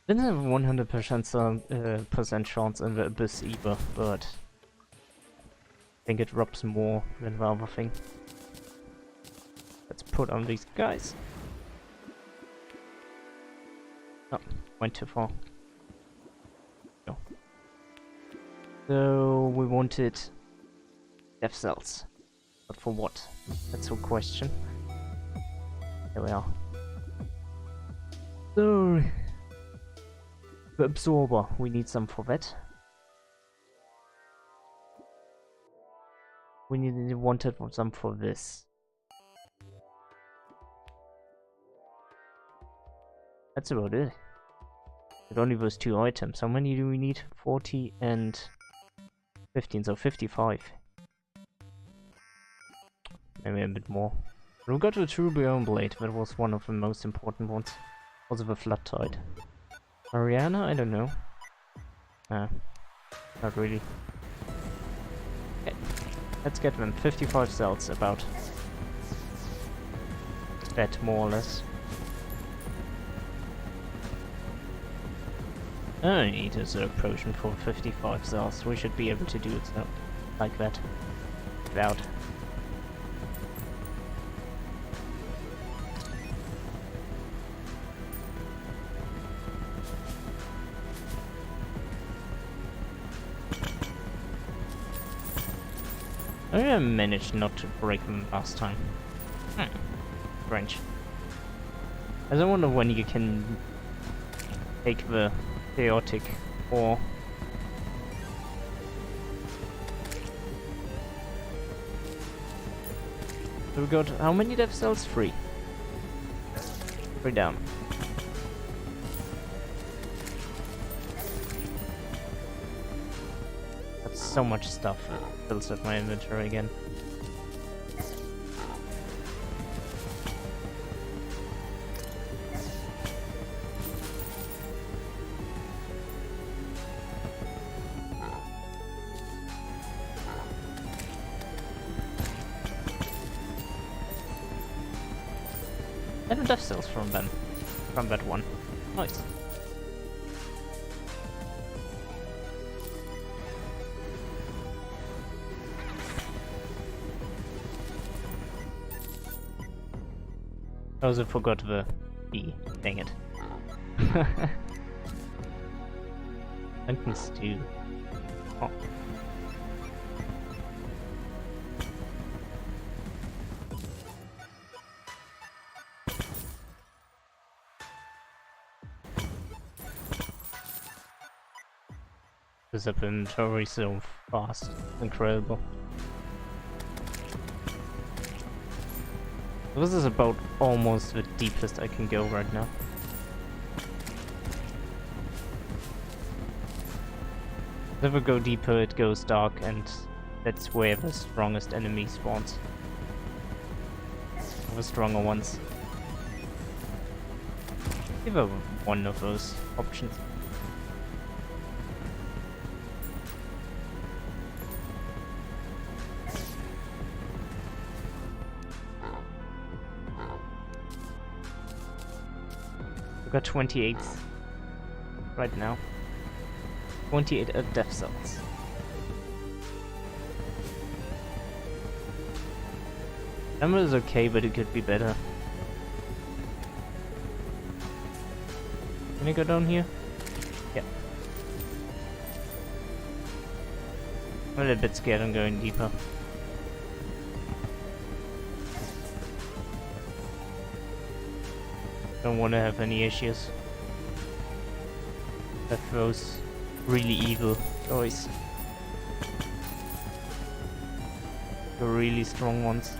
Doesn't have a 100% chance in the Abyss either, but I think it drops more than the other thing. Let's put on these guys. Oh, went too far. No. So we wanted death cells. But for what? That's a question. Here we are. So the absorber, we need some for that. We wanted some for this. That's about it. It only was 2 items. How many do we need? 40 and 15, so 55. Maybe a bit more. But we got the Terraria blade, that was one of the most important ones. Also the Flood Tide. Mariana? I don't know. Not really. Okay. Let's get them. 55 cells, about that, more or less. I need a Zerg potion for 55 cells. We should be able to do it so, like that. Without. I managed not to break them last time. Strange. I don't wonder when you can take the chaotic ore. So we got how many dev cells? 3. 3 down. That's so much stuff that fills up my inventory again. And dev cells from them. From that one. Nice. I also forgot the E. Dang it. Duncan stew. Oh. This up inventory so fast. Incredible. This is about almost the deepest I can go right now. If I go deeper, it goes dark, and that's where the strongest enemy spawns. The stronger ones. Give her one of those options. We got 28 right now. 28 death cells. Number is okay, but it could be better. Can I go down here? Yeah. I'm a little bit scared I'm going deeper. Don't want to have any issues. That throws really evil choice. The really strong ones.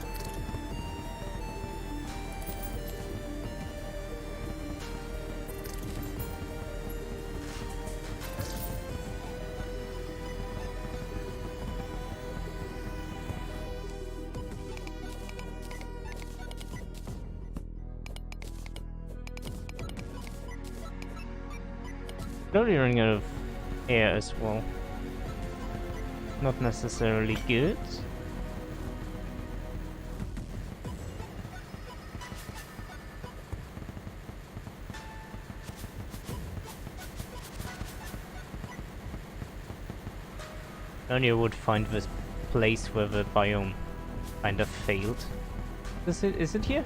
Slowly running out of air as well. Not necessarily good. Only I would find this place where the biome kind of failed. Is it here?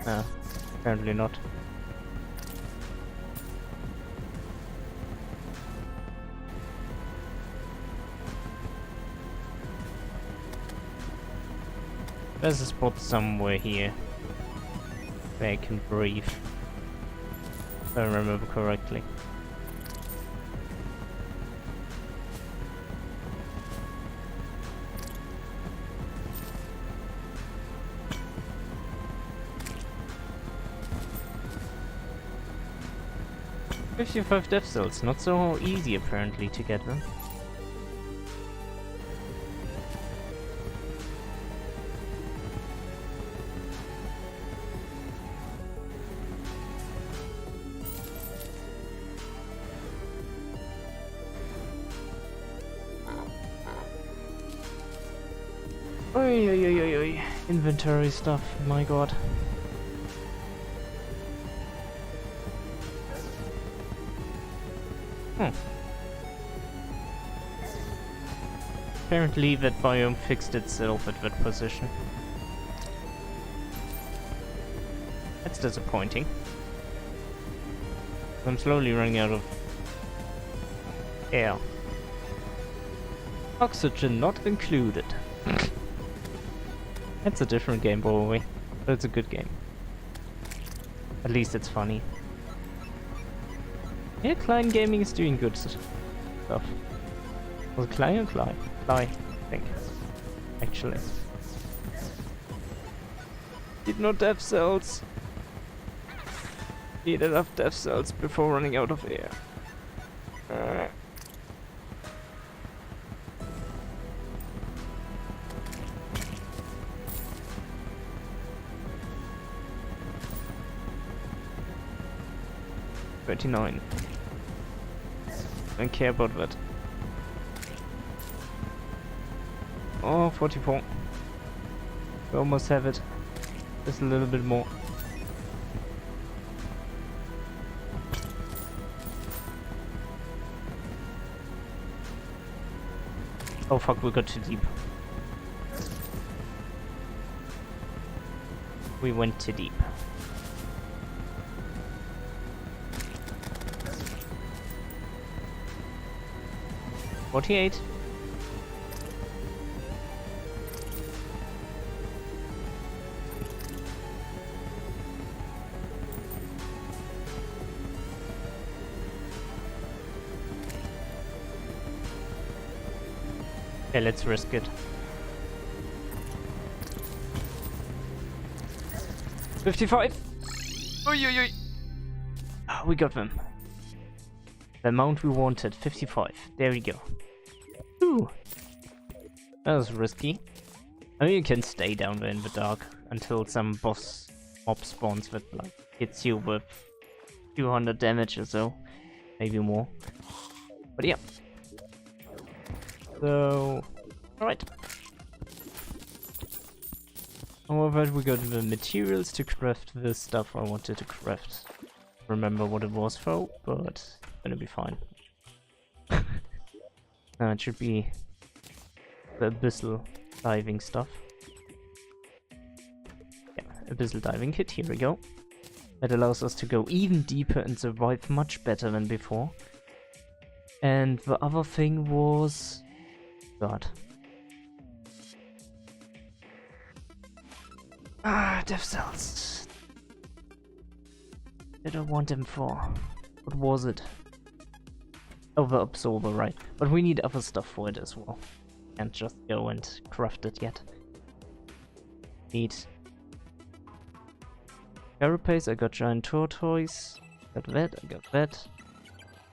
No, apparently not. There's a spot somewhere here where I can breathe, if I remember correctly. $55 dev cells, not so easy apparently to get them. Oi, oi, oi, oi, oi. Inventory stuff, my god. Apparently that biome fixed itself at that position. That's disappointing. I'm slowly running out of air. Oxygen not included. That's a different game, probably, but it's a good game. At least it's funny. Yeah, Klein Gaming is doing good stuff. Was it Klein or Klein? Klein, I think. Actually. Need no dev cells. Need enough dev cells before running out of air. $39. Don't care about that. Oh, 44. We almost have it. Just a little bit more. Oh fuck, we got too deep. We went too deep. $48. Okay, let's risk it. 55. Oi, oi, oi. Oh, we got them. The amount we wanted, 55. There we go. Ooh. That was risky. I mean, you can stay down there in the dark until some boss mob spawns that like hits you with 200 damage or so. Maybe more. But yeah. So, alright. However, we got the materials to craft the stuff I wanted to craft. Remember what it was for, but it's gonna be fine. It should be the abyssal diving stuff. Yeah, abyssal diving kit, here we go. That allows us to go even deeper and survive much better than before. And the other thing was... God. Ah, dev cells. Did I want them for? What was it? Oh, the absorber, right. But we need other stuff for it as well. Can't just go and craft it yet. Need carapace, I got giant tortoise. Got that, I got that.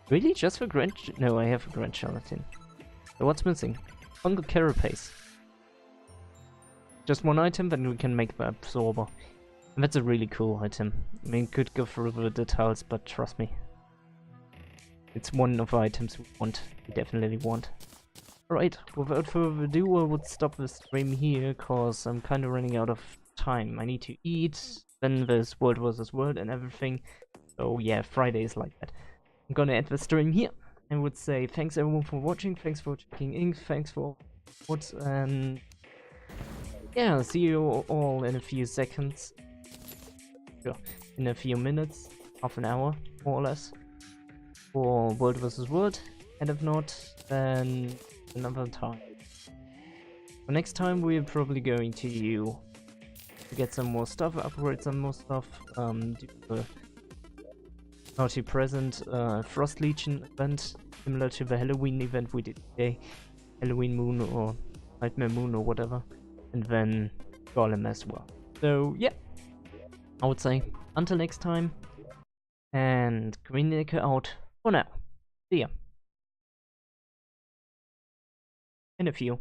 Really? Just for grand... No, I have a grand gelatin. So what's missing? Fungal carapace. Just one item, then we can make the absorber. And that's a really cool item. I mean, could go through the details, but trust me. It's one of the items we definitely want. Alright, without further ado, I would stop the stream here, cause I'm kinda running out of time. I need to eat, then there's World vs. World and everything. So yeah, Friday is like that. I'm gonna end the stream here. I would say thanks everyone for watching, thanks for checking in, thanks for what, and yeah, I'll see you all in a few seconds. Sure, in a few minutes, half an hour, more or less, for World vs. World, and if not, then another time. So next time we're probably going to get some more stuff, upgrade some more stuff, do the Naughty Present Frost Legion event, similar to the Halloween event we did today, Halloween Moon or Nightmare Moon or whatever, and then Golem as well. So yeah, I would say until next time, and Greenacre out for now. See ya. In a few.